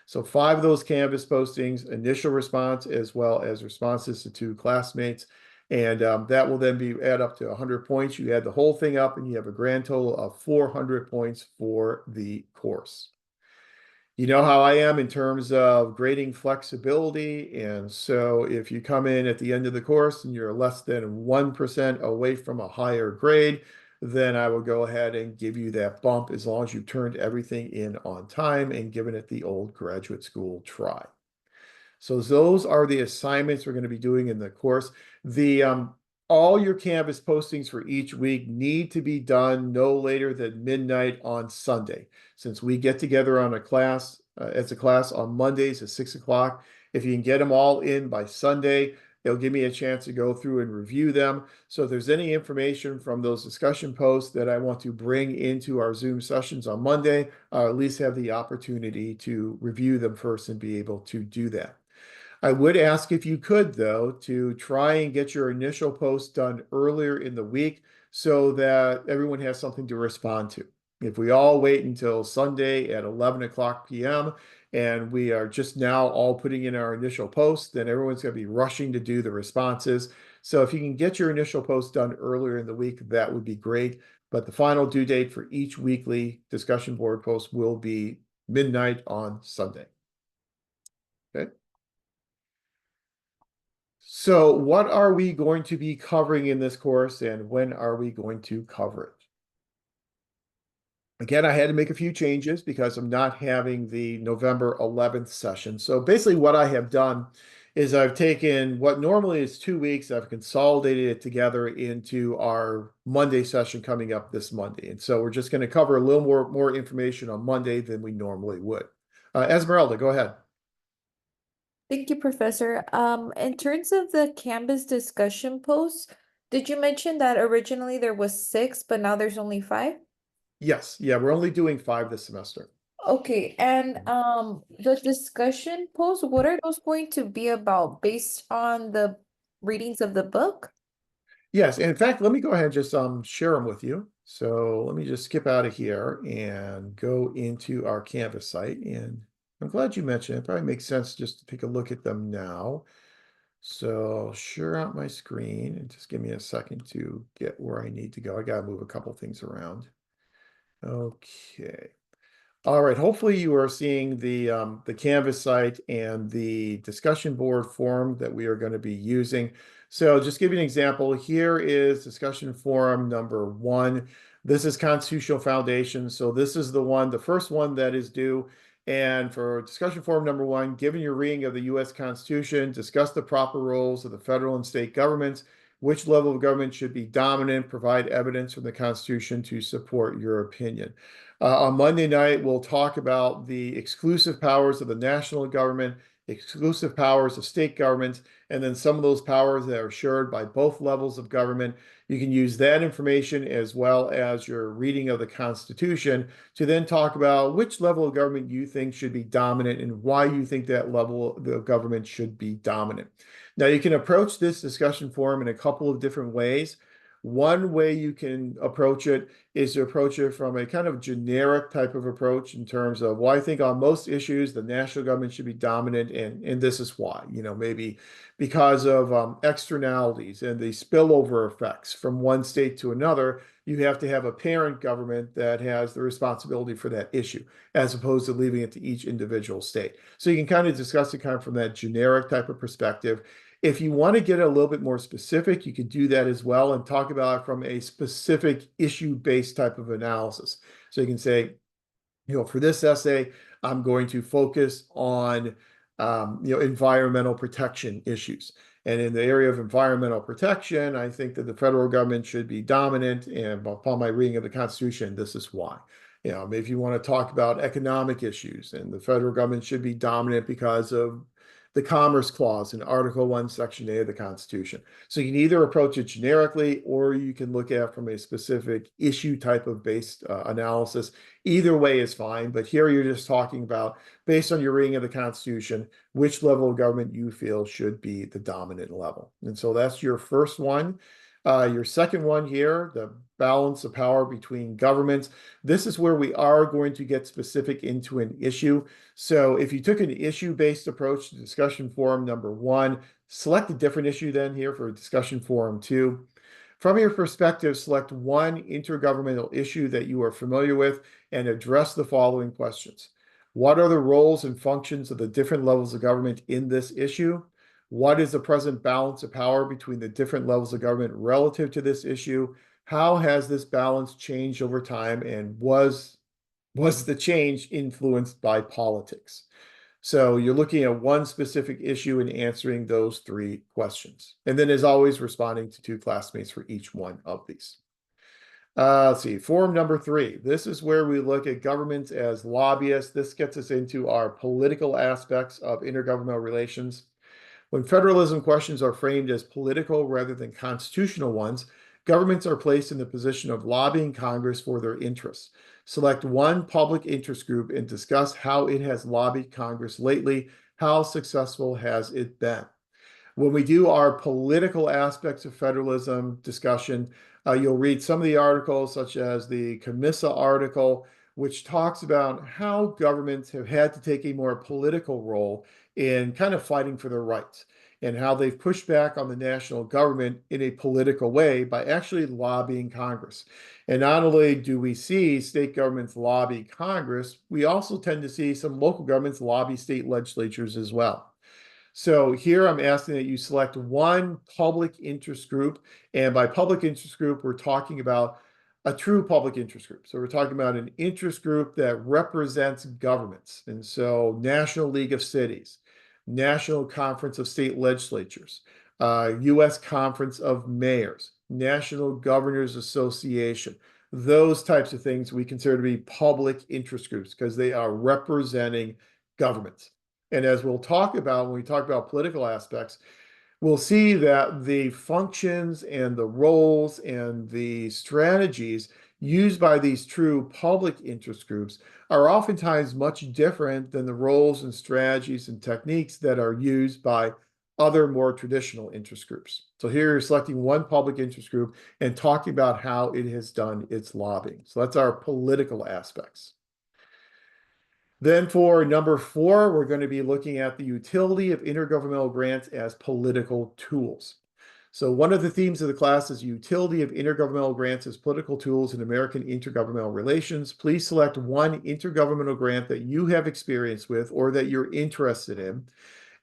S1: So 5 of those Canvas postings, initial response, as well as responses to 2 classmates. And that will then be add up to 100 points. You add the whole thing up and you have a grand total of 400 points for the course. You know how I am in terms of grading flexibility. And so if you come in at the end of the course and you're less than 1% away from a higher grade, then I will go ahead and give you that bump as long as you've turned everything in on time and given it the old graduate school try. So those are the assignments we're going to be doing in the course. All your Canvas postings for each week need to be done no later than midnight on Sunday, since we get together on as a class on Mondays at 6 o'clock. If you can get them all in by Sunday, it'll give me a chance to go through and review them. So if there's any information from those discussion posts that I want to bring into our Zoom sessions on Monday, I'll at least have the opportunity to review them first and be able to do that. I would ask if you could, though, to try and get your initial post done earlier in the week so that everyone has something to respond to. If we all wait until Sunday at 11 o'clock p.m. and we are just now all putting in our initial post, then everyone's going to be rushing to do the responses. So if you can get your initial post done earlier in the week, that would be great. But the final due date for each weekly discussion board post will be midnight on Sunday. Okay. So what are we going to be covering in this course, and when are we going to cover it? Again, I had to make a few changes because I'm not having the November 11th session. So basically what I have done is I've taken what normally is 2 weeks, I've consolidated it together into our Monday session coming up this Monday. And so we're just going to cover a little more information on Monday than we normally would. Esmeralda, go ahead.
S3: Thank you, Professor. In terms of the Canvas discussion posts, did you mention that originally there was 6, but now there's only 5?
S1: Yes, yeah, we're only doing 5 this semester.
S3: Okay, and the discussion posts, what are those going to be about based on the readings of the book?
S1: Yes, and in fact, let me go ahead and just share them with you. So let me just skip out of here and go into our Canvas site. And I'm glad you mentioned it. Probably makes sense just to take a look at them now. So I'll share out my screen and just give me a second to get where I need to go. I got to move a couple things around. Okay. All right, hopefully you are seeing the Canvas site and the discussion board form that we are going to be using. So just give you an example, here is discussion forum number 1. This is constitutional foundation. So this is the first one that is due. And for discussion forum number 1, given your reading of the U.S. Constitution, discuss the proper roles of the federal and state governments, which level of government should be dominant, provide evidence from the Constitution to support your opinion. On Monday night, we'll talk about the exclusive powers of the national government, exclusive powers of state governments, and then some of those powers that are shared by both levels of government. You can use that information as well as your reading of the Constitution to then talk about which level of government you think should be dominant and why you think that level of government should be dominant. Now, you can approach this discussion forum in a couple of different ways. One way you can approach it is to approach it from a kind of generic type of approach in terms of, well, I think on most issues, the national government should be dominant, and this is why, maybe because of externalities and the spillover effects from one state to another, you have to have a parent government that has the responsibility for that issue, as opposed to leaving it to each individual state. So you can kind of discuss it kind of from that generic type of perspective. If you want to get a little bit more specific, you could do that as well and talk about it from a specific issue-based type of analysis. So you can say, for this essay, I'm going to focus on, environmental protection issues. And in the area of environmental protection, I think that the federal government should be dominant. And upon my reading of the Constitution, this is why. If you want to talk about economic issues, and the federal government should be dominant because of the Commerce Clause in Article 1, Section A of the Constitution. So you can either approach it generically, or you can look at it from a specific issue type of based analysis. Either way is fine, but here you're just talking about, based on your reading of the Constitution, which level of government you feel should be the dominant level. And so that's your first one. Your second one here, the balance of power between governments. This is where we are going to get specific into an issue. So if you took an issue-based approach to discussion forum number 1, select a different issue then here for discussion forum 2. From your perspective, select one intergovernmental issue that you are familiar with and address the following questions. What are the roles and functions of the different levels of government in this issue? What is the present balance of power between the different levels of government relative to this issue? How has this balance changed over time, and was the change influenced by politics? So you're looking at one specific issue and answering those 3 questions. And then, as always, responding to 2 classmates for each one of these. Let's see, forum number 3. This is where we look at governments as lobbyists. This gets us into our political aspects of intergovernmental relations. When federalism questions are framed as political rather than constitutional ones, governments are placed in the position of lobbying Congress for their interests. Select one public interest group and discuss how it has lobbied Congress lately. How successful has it been? When we do our political aspects of federalism discussion, you'll read some of the articles, such as the Camissa article, which talks about how governments have had to take a more political role in kind of fighting for their rights, and how they've pushed back on the national government in a political way by actually lobbying Congress. And not only do we see state governments lobby Congress, we also tend to see some local governments lobby state legislatures as well. So here I'm asking that you select one public interest group. And by public interest group, we're talking about a true public interest group. So we're talking about an interest group that represents governments. And so National League of Cities, National Conference of State Legislatures, U.S. Conference of Mayors, National Governors Association. Those types of things we consider to be public interest groups because they are representing governments. And as we'll talk about when we talk about political aspects, we'll see that the functions and the roles and the strategies used by these true public interest groups are oftentimes much different than the roles and strategies and techniques that are used by other more traditional interest groups. So here you're selecting one public interest group and talking about how it has done its lobbying. So that's our political aspects. Then for number 4, we're going to be looking at the utility of intergovernmental grants as political tools. So one of the themes of the class is utility of intergovernmental grants as political tools in American intergovernmental relations. Please select one intergovernmental grant that you have experience with or that you're interested in,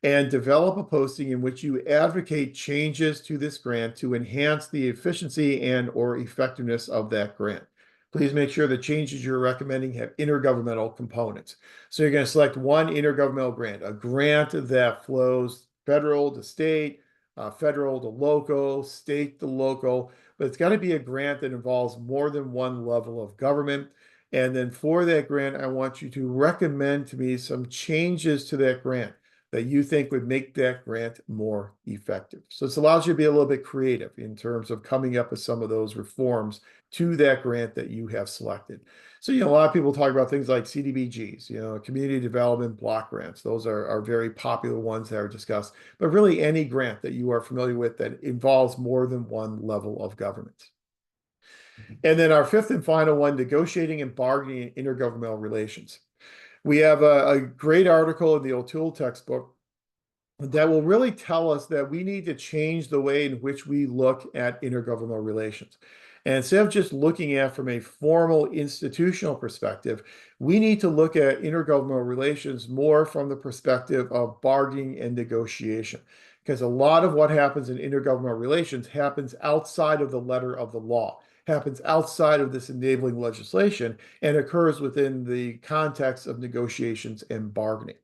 S1: and develop a posting in which you advocate changes to this grant to enhance the efficiency and or effectiveness of that grant. Please make sure the changes you're recommending have intergovernmental components. So you're going to select one intergovernmental grant, a grant that flows federal to state, federal to local, state to local, but it's got to be a grant that involves more than one level of government. And then for that grant, I want you to recommend to me some changes to that grant that you think would make that grant more effective. So this allows you to be a little bit creative in terms of coming up with some of those reforms to that grant that you have selected. So, a lot of people talk about things like CDBGs, community development block grants. Those are very popular ones that are discussed, but really any grant that you are familiar with that involves more than one level of government. And then our fifth and final one, negotiating and bargaining in intergovernmental relations. We have a great article in the O'Toole textbook that will really tell us that we need to change the way in which we look at intergovernmental relations. And instead of just looking at from a formal institutional perspective, we need to look at intergovernmental relations more from the perspective of bargaining and negotiation. Because a lot of what happens in intergovernmental relations happens outside of the letter of the law, happens outside of this enabling legislation, and occurs within the context of negotiations and bargaining.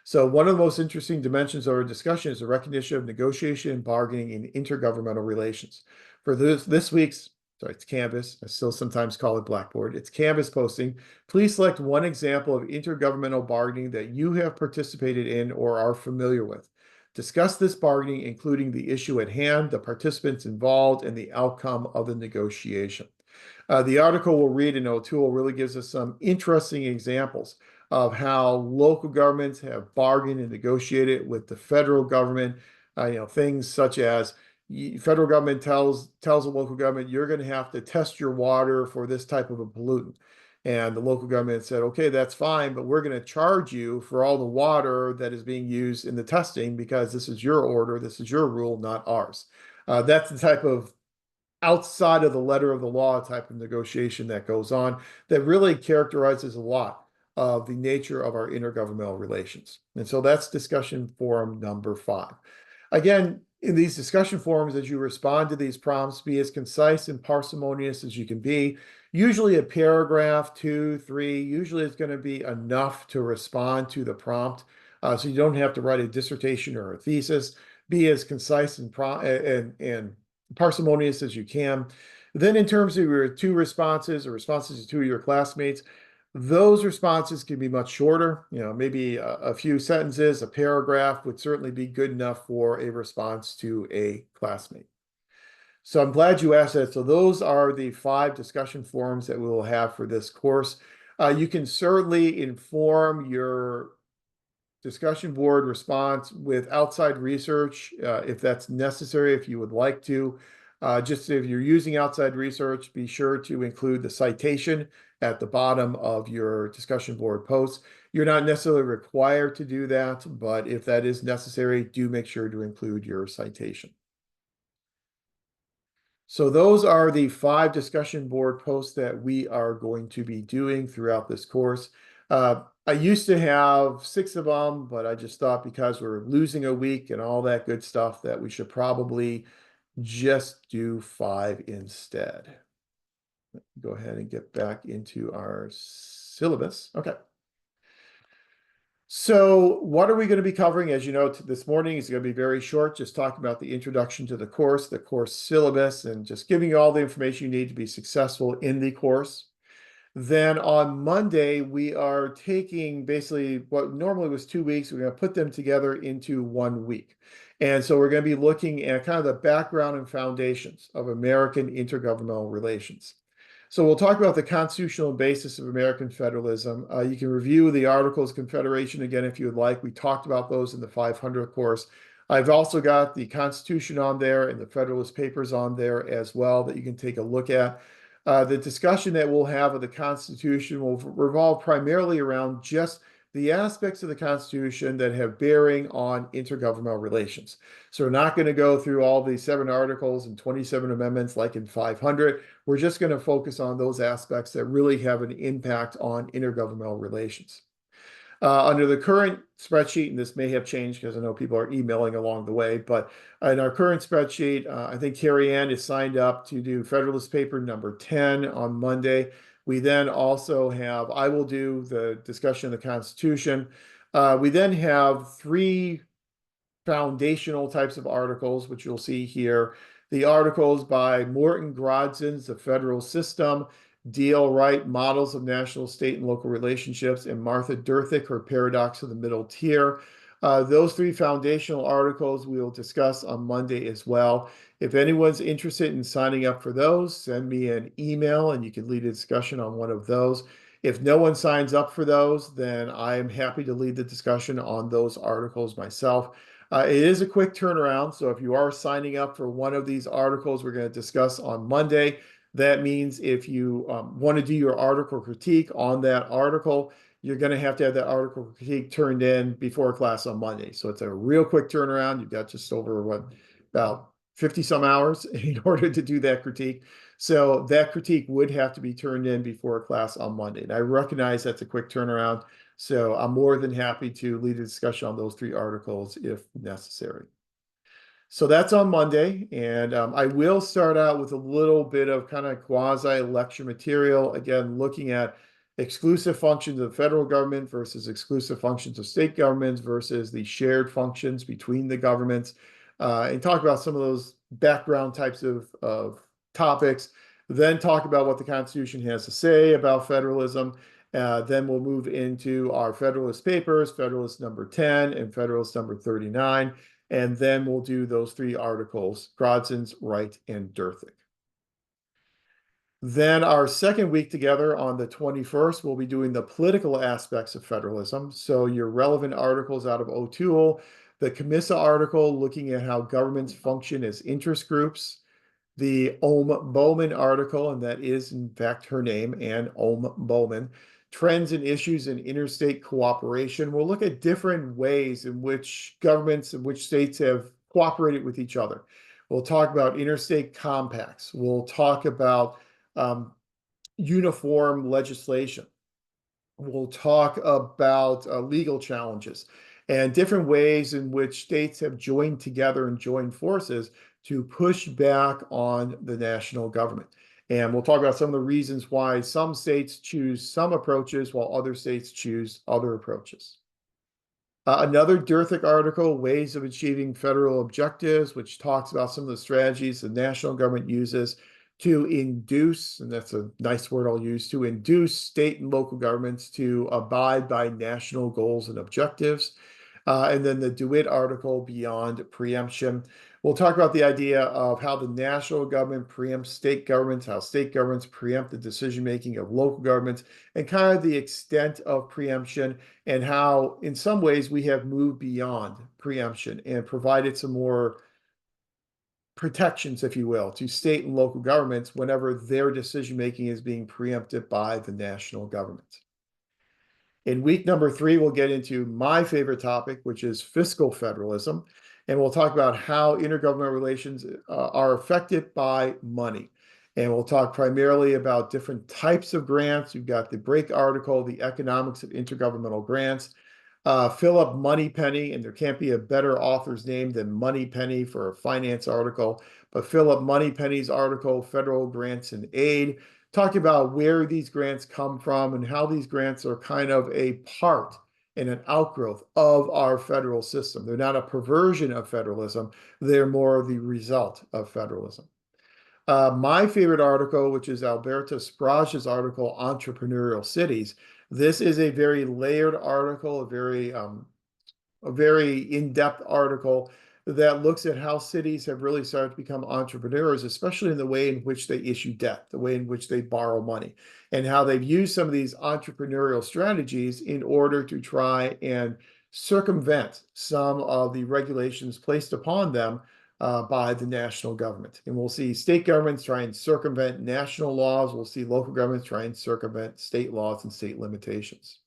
S1: So one of the most interesting dimensions of our discussion is the recognition of negotiation and bargaining in intergovernmental relations. For this week's, sorry, it's Canvas, I still sometimes call it Blackboard, it's Canvas posting. Please select one example of intergovernmental bargaining that you have participated in or are familiar with. Discuss this bargaining, including the issue at hand, the participants involved, and the outcome of the negotiation. The article we'll read in O'Toole really gives us some interesting examples of how local governments have bargained and negotiated with the federal government. Things such as federal government tells a local government, you're going to have to test your water for this type of a pollutant. And the local government said, okay, that's fine, but we're going to charge you for all the water that is being used in the testing because this is your order, this is your rule, not ours. That's the type of outside of the letter of the law type of negotiation that goes on that really characterizes a lot of the nature of our intergovernmental relations. And so that's discussion forum number 5. Again, in these discussion forums, as you respond to these prompts, be as concise and parsimonious as you can be. Usually a paragraph, 2, 3, usually it's going to be enough to respond to the prompt. So you don't have to write a dissertation or a thesis. Be as concise and parsimonious as you can. Then in terms of your 2 responses or responses to 2 of your classmates, those responses can be much shorter, maybe a few sentences, a paragraph would certainly be good enough for a response to a classmate. So I'm glad you asked that. So those are the 5 discussion forums that we will have for this course. You can certainly inform your discussion board response with outside research if that's necessary, if you would like to. Just if you're using outside research, be sure to include the citation at the bottom of your discussion board posts. You're not necessarily required to do that, but if that is necessary, do make sure to include your citation. So those are the 5 discussion board posts that we are going to be doing throughout this course. I used to have 6 of them, but I just thought because we're losing a week and all that good stuff that we should probably just do 5 instead. Go ahead and get back into our syllabus. Okay. So what are we going to be covering? As you know, this morning is going to be very short, just talking about the introduction to the course syllabus, and just giving you all the information you need to be successful in the course. Then on Monday, we are taking basically what normally was 2 weeks. We're going to put them together into 1 week. And so we're going to be looking at kind of the background and foundations of American intergovernmental relations. So we'll talk about the constitutional basis of American federalism. You can review the Articles of Confederation again if you would like. We talked about those in the 500 course. I've also got the Constitution on there and the Federalist Papers on there as well that you can take a look at. The discussion that we'll have of the Constitution will revolve primarily around just the aspects of the Constitution that have bearing on intergovernmental relations. So we're not going to go through all the 7 articles and 27 amendments like in 500. We're just going to focus on those aspects that really have an impact on intergovernmental relations. Under the current spreadsheet, and this may have changed because I know people are emailing along the way, but in our current spreadsheet, I think Carrie Ann is signed up to do Federalist Paper number 10 on Monday. We then also have, I will do the discussion of the Constitution. We then have 3 foundational types of articles, which you'll see here. The articles by Morton Grodzins, The Federal System, D.L. Wright, Models of National, State, and Local Relationships, and Martha Durthick, Her Paradox of the Middle Tier. Those 3 foundational articles we will discuss on Monday as well. If anyone's interested in signing up for those, send me an email and you can lead a discussion on one of those. If no one signs up for those, then I am happy to lead the discussion on those articles myself. It is a quick turnaround, so if you are signing up for one of these articles we're going to discuss on Monday, that means if you want to do your article critique on that article, you're going to have that article critique turned in before class on Monday. So it's a real quick turnaround. You've got just over, about 50 some hours in order to do that critique. So that critique would have to be turned in before class on Monday. And I recognize that's a quick turnaround. So I'm more than happy to lead a discussion on those 3 articles if necessary. So that's on Monday, and I will start out with a little bit of kind of quasi lecture material, again, looking at exclusive functions of the federal government versus exclusive functions of state governments versus the shared functions between the governments, and talk about some of those background types of topics, then talk about what the Constitution has to say about federalism. Then we'll move into our Federalist Papers, Federalist number 10 and Federalist number 39. And then we'll do those 3 articles, Grodzins, Wright, and Durthick. Then our second week together on the 21st, we'll be doing the political aspects of federalism. So your relevant articles out of O'Toole, the Camissa article looking at how governments function as interest groups, the Ohm Bowman article, and that is in fact her name, Ann Ohm Bowman, Trends and Issues in Interstate Cooperation. We'll look at different ways in which governments and which states have cooperated with each other. We'll talk about interstate compacts. We'll talk about uniform legislation. We'll talk about legal challenges and different ways in which states have joined together and joined forces to push back on the national government. And we'll talk about some of the reasons why some states choose some approaches while other states choose other approaches. Another Durthick article, Ways of Achieving Federal Objectives, which talks about some of the strategies the national government uses to induce, and that's a nice word I'll use, to induce state and local governments to abide by national goals and objectives. And then the DeWitt article, Beyond Preemption. We'll talk about the idea of how the national government preempts state governments, how state governments preempt the decision-making of local governments, and kind of the extent of preemption and how, in some ways, we have moved beyond preemption and provided some more protections, if you will, to state and local governments whenever their decision-making is being preempted by the national government. In week number 3, we'll get into my favorite topic, which is fiscal federalism. And we'll talk about how intergovernmental relations are affected by money. And we'll talk primarily about different types of grants. You've got the break article, The Economics of Intergovernmental Grants. Philip Moneypenny, and there can't be a better author's name than Moneypenny for a finance article, but Philip Moneypenny's article, Federal Grants and Aid, talking about where these grants come from and how these grants are kind of a part and an outgrowth of our federal system. They're not a perversion of federalism, they're more the result of federalism. My favorite article, which is Alberta Sprage's article, Entrepreneurial Cities. This is a very layered article, a very in-depth article that looks at how cities have really started to become entrepreneurs, especially in the way in which they issue debt, the way in which they borrow money, and how they've used some of these entrepreneurial strategies in order to try and circumvent some of the regulations placed upon them by the national government. And we'll see state governments try and circumvent national laws. We'll see local governments try and circumvent state laws and state limitations.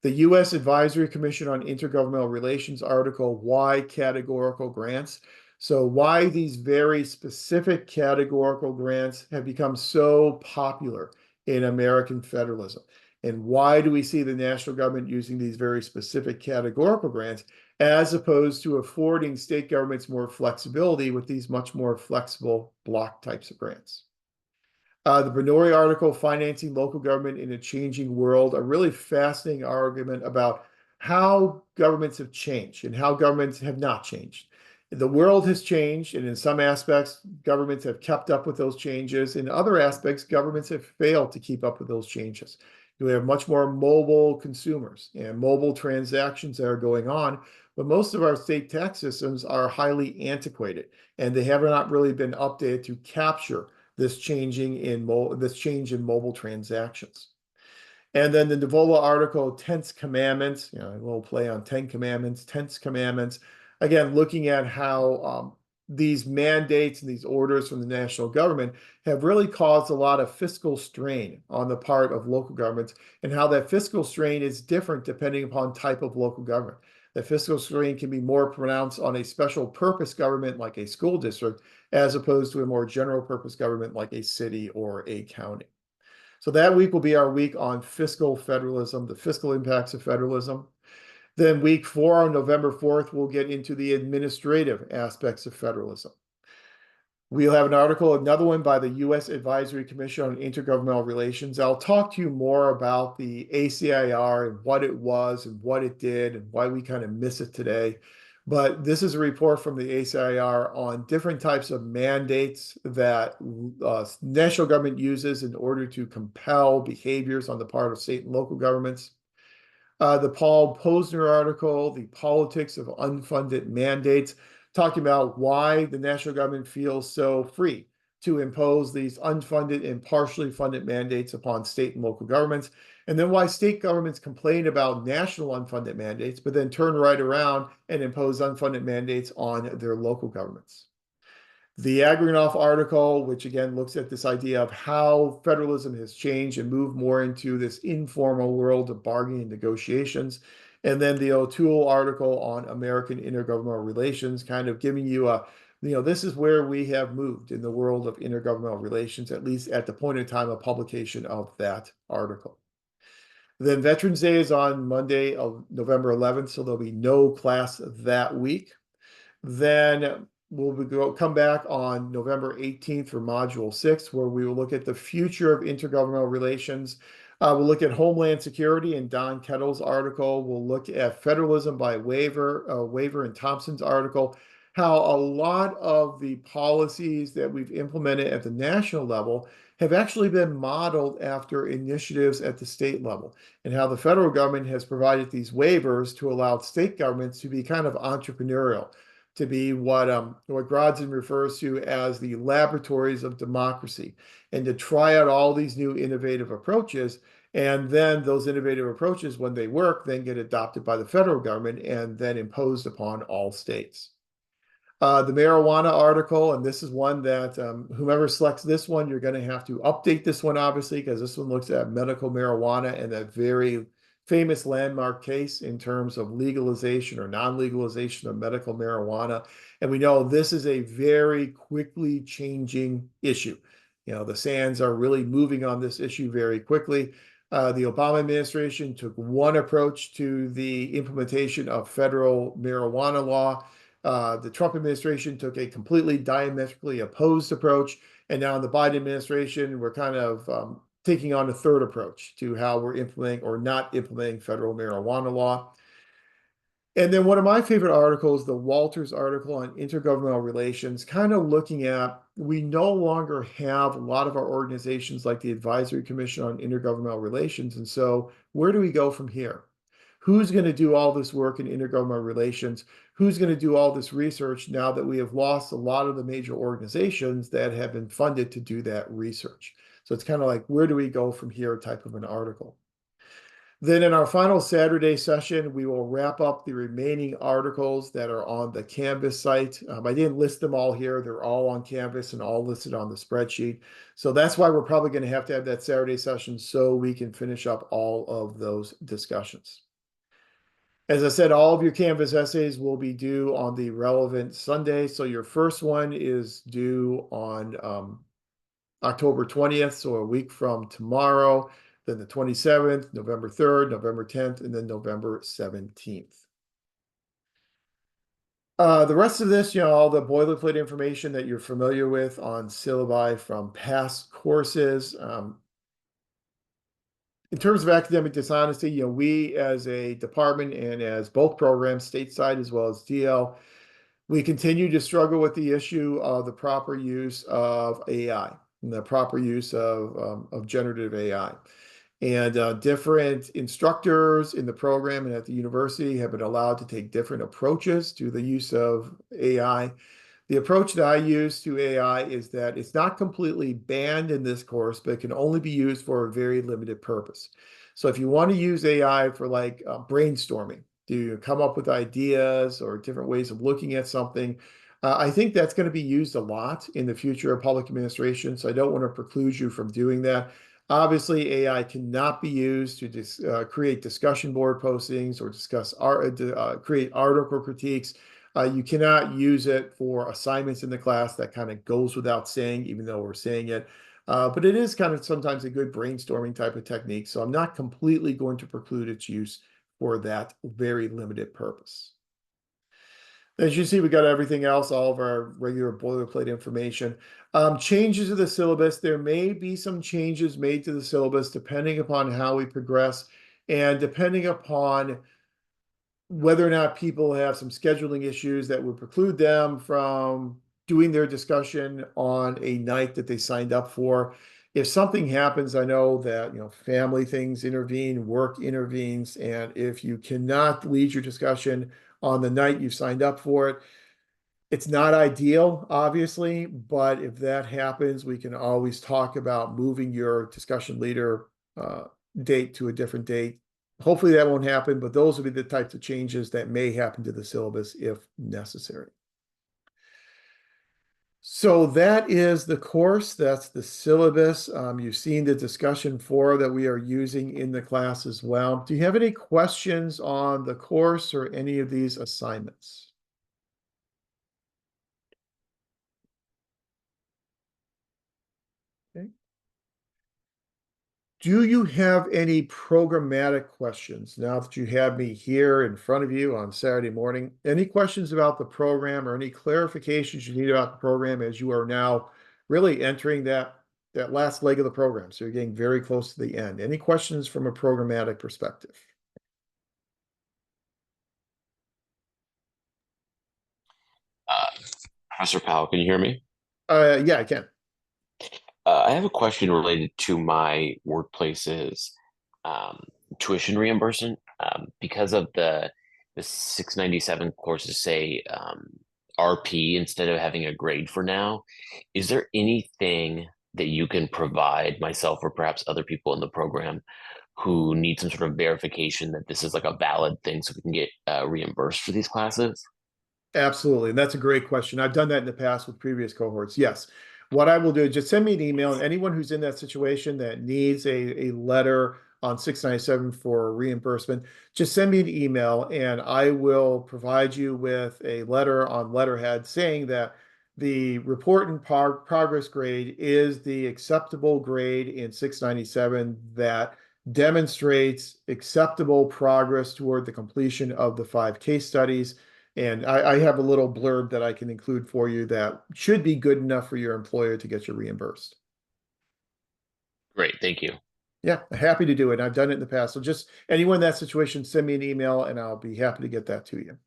S1: The U.S. Advisory Commission on Intergovernmental Relations article, Why Categorical Grants? So why these very specific categorical grants have become so popular in American federalism. And why do we see the national government using these very specific categorical grants as opposed to affording state governments more flexibility with these much more flexible block types of grants? The Bernori article, Financing Local Government in a Changing World, a really fascinating argument about how governments have changed and how governments have not changed. The world has changed, and in some aspects, governments have kept up with those changes. In other aspects, governments have failed to keep up with those changes. We have much more mobile consumers and mobile transactions that are going on, but most of our state tax systems are highly antiquated, and they have not really been updated to capture this change in mobile transactions. And then the Devola article, Tenth Commandments, a little play on Ten Commandments, Tenth Commandments, again, looking at how these mandates and these orders from the national government have really caused a lot of fiscal strain on the part of local governments, and how that fiscal strain is different depending upon type of local government. The fiscal strain can be more pronounced on a special purpose government like a school district, as opposed to a more general purpose government like a city or a county. So that week will be our week on fiscal federalism, the fiscal impacts of federalism. Then week 4 on November 4th, we'll get into the administrative aspects of federalism. We'll have an article, another one by the U.S. Advisory Commission on Intergovernmental Relations. I'll talk to you more about the ACIR and what it was and what it did and why we kind of miss it today. But this is a report from the ACIR on different types of mandates that national government uses in order to compel behaviors on the part of state and local governments. The Paul Posner article, The Politics of Unfunded Mandates, talking about why the national government feels so free to impose these unfunded and partially funded mandates upon state and local governments, and then why state governments complain about national unfunded mandates, but then turn right around and impose unfunded mandates on their local governments. The Agranoff article, which again looks at this idea of how federalism has changed and moved more into this informal world of bargaining and negotiations. And then the O'Toole article on American intergovernmental relations, kind of giving you a, this is where we have moved in the world of intergovernmental relations, at least at the point in time of publication of that article. Then Veterans Day is on Monday, November 11th, so there'll be no class that week. Then we'll come back on November 18th for Module 6, where we will look at the future of intergovernmental relations. We'll look at Homeland Security and Don Kettle's article. We'll look at federalism by Waiver and Thompson's article, how a lot of the policies that we've implemented at the national level have actually been modeled after initiatives at the state level, and how the federal government has provided these waivers to allow state governments to be kind of entrepreneurial, to be what Grodson refers to as the laboratories of democracy, and to try out all these new innovative approaches. And then those innovative approaches, when they work, then get adopted by the federal government and then imposed upon all states. The marijuana article, and this is one that whomever selects this one, you're going to have to update this one, obviously, because this one looks at medical marijuana and that very famous landmark case in terms of legalization or non-legalization of medical marijuana. And we know this is a very quickly changing issue. The sands are really moving on this issue very quickly. The Obama administration took one approach to the implementation of federal marijuana law. The Trump administration took a completely diametrically opposed approach. And now in the Biden administration, we're kind of taking on a third approach to how we're implementing or not implementing federal marijuana law. And then one of my favorite articles, the Walters article on intergovernmental relations, kind of looking at, we no longer have a lot of our organizations like the Advisory Commission on Intergovernmental Relations. And so where do we go from here? Who's going to do all this work in intergovernmental relations? Who's going to do all this research now that we have lost a lot of the major organizations that have been funded to do that research? So it's kind of like, where do we go from here type of an article. Then in our final Saturday session, we will wrap up the remaining articles that are on the Canvas site. I didn't list them all here. They're all on Canvas and all listed on the spreadsheet. So that's why we're probably going to have that Saturday session so we can finish up all of those discussions. As I said, all of your Canvas essays will be due on the relevant Sunday. So your first one is due on October 20th, so a week from tomorrow. then the 27th, November 3rd, November 10th, and then November 17th. The rest of this, all the boilerplate information that you're familiar with on syllabi from past courses. In terms of academic dishonesty, we as a department and as both programs, stateside as well as DL, we continue to struggle with the issue of the proper use of AI and the proper use of generative AI. And different instructors in the program and at the university have been allowed to take different approaches to the use of AI. The approach that I use to AI is that it's not completely banned in this course, but it can only be used for a very limited purpose. So if you want to use AI for like brainstorming, to come up with ideas or different ways of looking at something, I think that's going to be used a lot in the future of public administration. So I don't want to preclude you from doing that. Obviously, AI cannot be used to create discussion board postings or create article critiques. You cannot use it for assignments in the class. That kind of goes without saying, even though we're saying it. But it is kind of sometimes a good brainstorming type of technique. So I'm not completely going to preclude its use for that very limited purpose. As you see, we got everything else, all of our regular boilerplate information. Changes to the syllabus. There may be some changes made to the syllabus depending upon how we progress and depending upon whether or not people have some scheduling issues that would preclude them from doing their discussion on a night that they signed up for. If something happens, I know that, family things intervene, work intervenes, and if you cannot lead your discussion on the night you signed up for it, it's not ideal, obviously, but if that happens, we can always talk about moving your discussion leader date to a different date. Hopefully that won't happen, but those will be the types of changes that may happen to the syllabus if necessary. So that is the course. That's the syllabus. You've seen the discussion forum that we are using in the class as well. Do you have any questions on the course or any of these assignments? Okay. Do you have any programmatic questions now that you have me here in front of you on Saturday morning? Any questions about the program or any clarifications you need about the program as you are now really entering that last leg of the program? So you're getting very close to the end. Any questions from a programmatic perspective?
S4: Uh, Professor Powell, can you hear me?
S1: Yeah, I can.
S4: I have a question related to my workplace's um, tuition reimbursement. Because of the 697 courses say RP instead of having a grade for now. Is there anything that you can provide myself or perhaps other people in the program who need some sort of verification that this is like a valid thing so we can get reimbursed for these classes?
S1: Absolutely. And that's a great question. I've done that in the past with previous cohorts. Yes. What I will do is just send me an email, and anyone who's in that situation that needs a letter on 697 for reimbursement, just send me an email and I will provide you with a letter on letterhead saying that the report and progress grade is the acceptable grade in 697 that demonstrates acceptable progress toward the completion of the 5 case studies. And I have a little blurb that I can include for you that should be good enough for your employer to get you reimbursed.
S4: Great, thank you.
S1: Yeah, happy to do it. I've done it in the past. So just anyone in that situation, send me an email and I'll be happy to get that to you.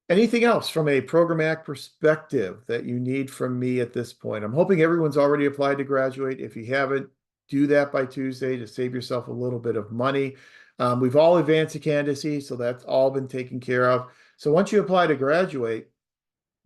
S1: Anything else from a programmatic perspective that you need from me at this point? I'm hoping everyone's already applied to graduate. If you haven't, do that by Tuesday to save yourself a little bit of money. We've all advanced to candidacy, so that's all been taken care of. So once you apply to graduate,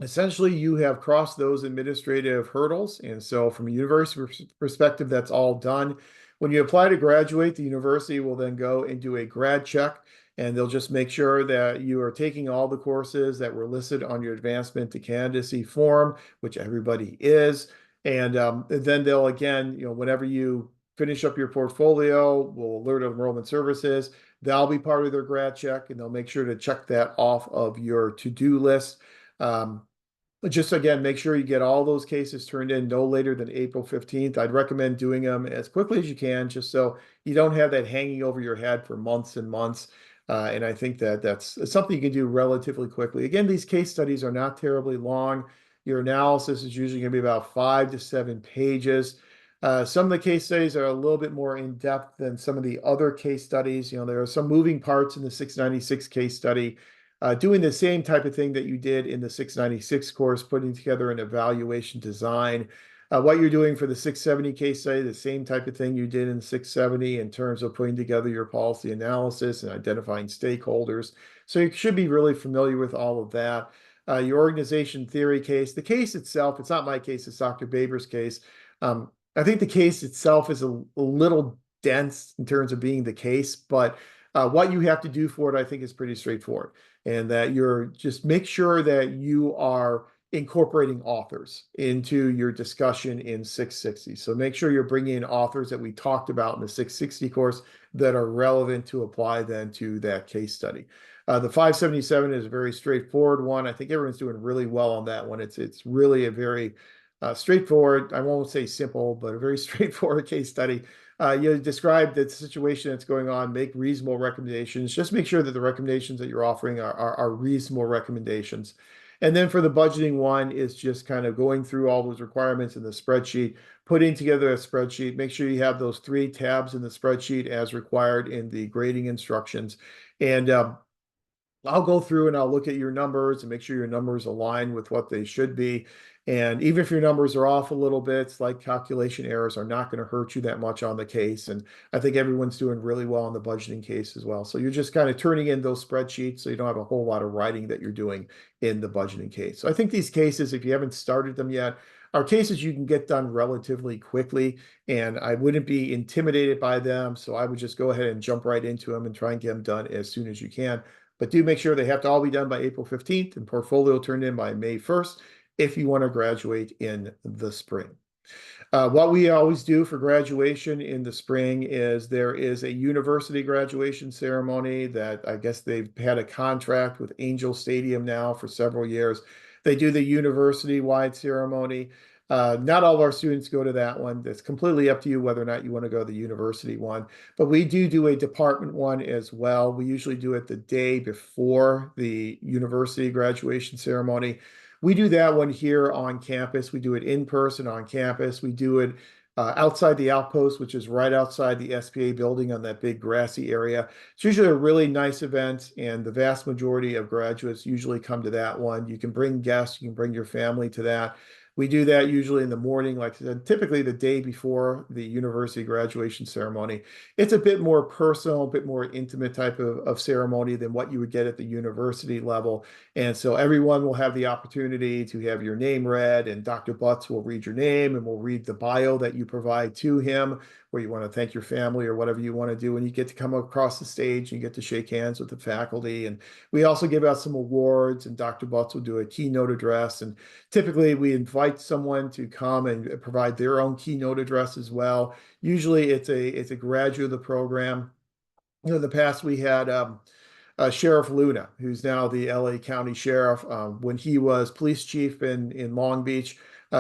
S1: essentially you have crossed those administrative hurdles. And so from a university perspective, that's all done. When you apply to graduate, the university will then go and do a grad check, and they'll just make sure that you are taking all the courses that were listed on your advancement to candidacy form, which everybody is. And then they'll again, whenever you finish up your portfolio, we'll alert enrollment services. That'll be part of their grad check, and they'll make sure to check that off of your to-do list. But just again, make sure you get all those cases turned in no later than April 15th. I'd recommend doing them as quickly as you can, just so you don't have that hanging over your head for months and months. And I think that that's something you can do relatively quickly. Again, these case studies are not terribly long. Your analysis is usually going to be about 5 to 7 pages. Some of the case studies are a little bit more in depth than some of the other case studies. You know, there are some moving parts in the 696 case study, doing the same type of thing that you did in the 696 course, putting together an evaluation design. What you're doing for the 670 case study, the same type of thing you did in 670 in terms of putting together your policy analysis and identifying stakeholders. So you should be really familiar with all of that. Your organization theory case, the case itself, it's not my case, it's Dr. Baber's case. I think the case itself is a little dense in terms of being the case, but what you have to do for it, I think, is pretty straightforward. And that you're just make sure that you are incorporating authors into your discussion in 660. So make sure you're bringing in authors that we talked about in the 660 course that are relevant to apply then to that case study. The 577 is a very straightforward one. I think everyone's doing really well on that one. It's really a very straightforward, I won't say simple, but a very straightforward case study. You describe the situation that's going on, make reasonable recommendations. Just make sure that the recommendations that you're offering are reasonable recommendations. And then for the budgeting one, is just kind of going through all those requirements in the spreadsheet, putting together a spreadsheet. Make sure you have those 3 tabs in the spreadsheet as required in the grading instructions. And I'll go through and I'll look at your numbers and make sure your numbers align with what they should be. And even if your numbers are off a little bit, like calculation errors are not going to hurt you that much on the case. And I think everyone's doing really well on the budgeting case as well. So you're just kind of turning in those spreadsheets so you don't have a whole lot of writing that you're doing in the budgeting case. So I think these cases, if you haven't started them yet, are cases you can get done relatively quickly. And I wouldn't be intimidated by them. So I would just go ahead and jump right into them and try and get them done as soon as you can. But do make sure they have to all be done by April 15th and portfolio turned in by May 1st if you want to graduate in the spring. What we always do for graduation in the spring is there is a university graduation ceremony that I guess they've had a contract with Angel Stadium now for several years. They do the university-wide ceremony. Not all of our students go to that one. It's completely up to you whether or not you want to go to the university one. But we do a department one as well. We usually do it the day before the university graduation ceremony. We do that one here on campus. We do it in person on campus. We do it outside the outpost, which is right outside the SPA building on that big grassy area. It's usually a really nice event, and the vast majority of graduates usually come to that one. You can bring guests, you can bring your family to that. We do that usually in the morning, like I said, typically the day before the university graduation ceremony. It's a bit more personal, a bit more intimate type of ceremony than what you would get at the university level. And so everyone will have the opportunity to have your name read, and Dr. Butts will read your name and will read the bio that you provide to him, where you want to thank your family or whatever you want to do. And you get to come across the stage and you get to shake hands with the faculty. And we also give out some awards, and Dr. Butts will do a keynote address. And typically we invite someone to come and provide their own keynote address as well. Usually it's a graduate of the program. You know, in the past we had Sheriff Luna, who's now the LA County Sheriff. When he was police chief in Long Beach,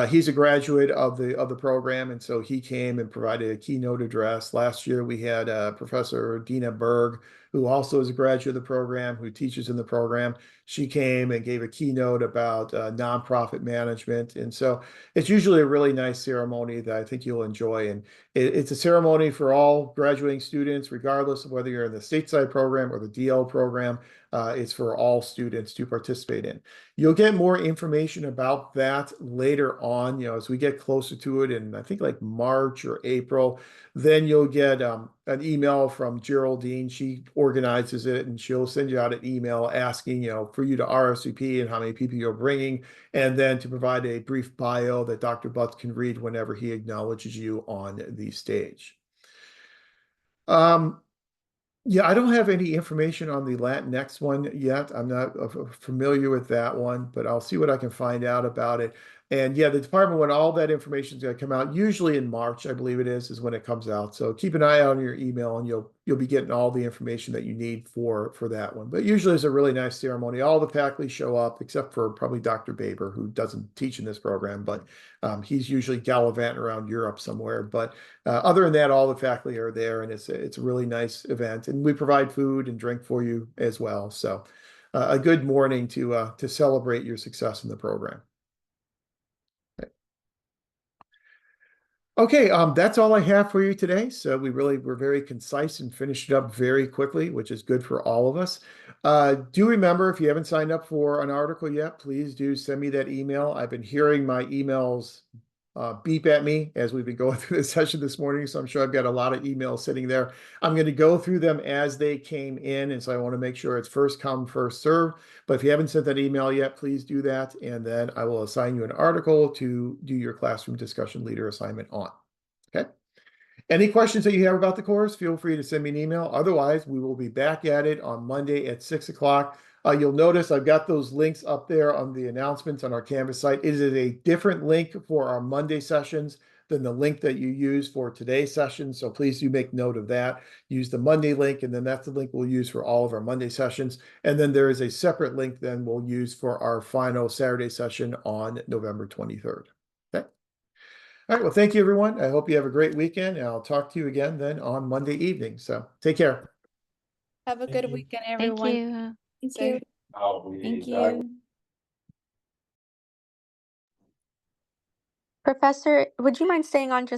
S1: he's a graduate of the program, and so he came and provided a keynote address. Last year we had Professor Dina Berg, who also is a graduate of the program, who teaches in the program. She came and gave a keynote about nonprofit management, and so it's usually a really nice ceremony that I think you'll enjoy. And it's a ceremony for all graduating students, regardless of whether you're in the stateside program or the DL program. It's for all students to participate in. You'll get more information about that later on, you know, as we get closer to it in, I think, like March or April. Then you'll get an email from Geraldine. She organizes it, and she'll send you out an email asking, you know, for you to RSVP and how many people you're bringing, and then to provide a brief bio that Dr. Butts can read whenever he acknowledges you on the stage. Yeah, I don't have any information on the Latinx one yet. I'm not familiar with that one, but I'll see what I can find out about it. And yeah, the department, when all that information is going to come out, usually in March, I believe it is when it comes out. So keep an eye out on your email, and you'll be getting all the information that you need for that one. But usually it's a really nice ceremony. All the faculty show up, except for probably Dr. Baber, who doesn't teach in this program, but he's usually gallivanting around Europe somewhere. But other than that, all the faculty are there, and it's a really nice event. And we provide food and drink for you as well. So a good morning to celebrate your success in the program. Okay, that's all I have for you today. So we really were very concise and finished it up very quickly, which is good for all of us. Do remember, if you haven't signed up for an article yet, please do send me that email. I've been hearing my emails beep at me as we've been going through this session this morning, so I'm sure I've got a lot of emails sitting there. I'm going to go through them as they came in, and so I want to make sure it's first come, first serve. But if you haven't sent that email yet, please do that, and then I will assign you an article to do your classroom discussion leader assignment on. Okay? Any questions that you have about the course, feel free to send me an email. Otherwise, we will be back at it on Monday at 6 o'clock. You'll notice I've got those links up there on the announcements on our Canvas site. It is a different link for our Monday sessions than the link that you use for today's session. So please do make note of that. Use the Monday link, and then that's the link we'll use for all of our Monday sessions. And then there is a separate link then we'll use for our final Saturday session on November 23rd. Okay. All right. Well, thank you, everyone. I hope you have a great weekend, and I'll talk to you again then on Monday evening. So take care.
S3: Have a
S5: Thank
S3: good
S5: you.
S3: weekend,
S2: Thank
S3: everyone.
S2: you.
S3: Thank you.
S2: Thank you.
S6: Professor, would you mind staying on just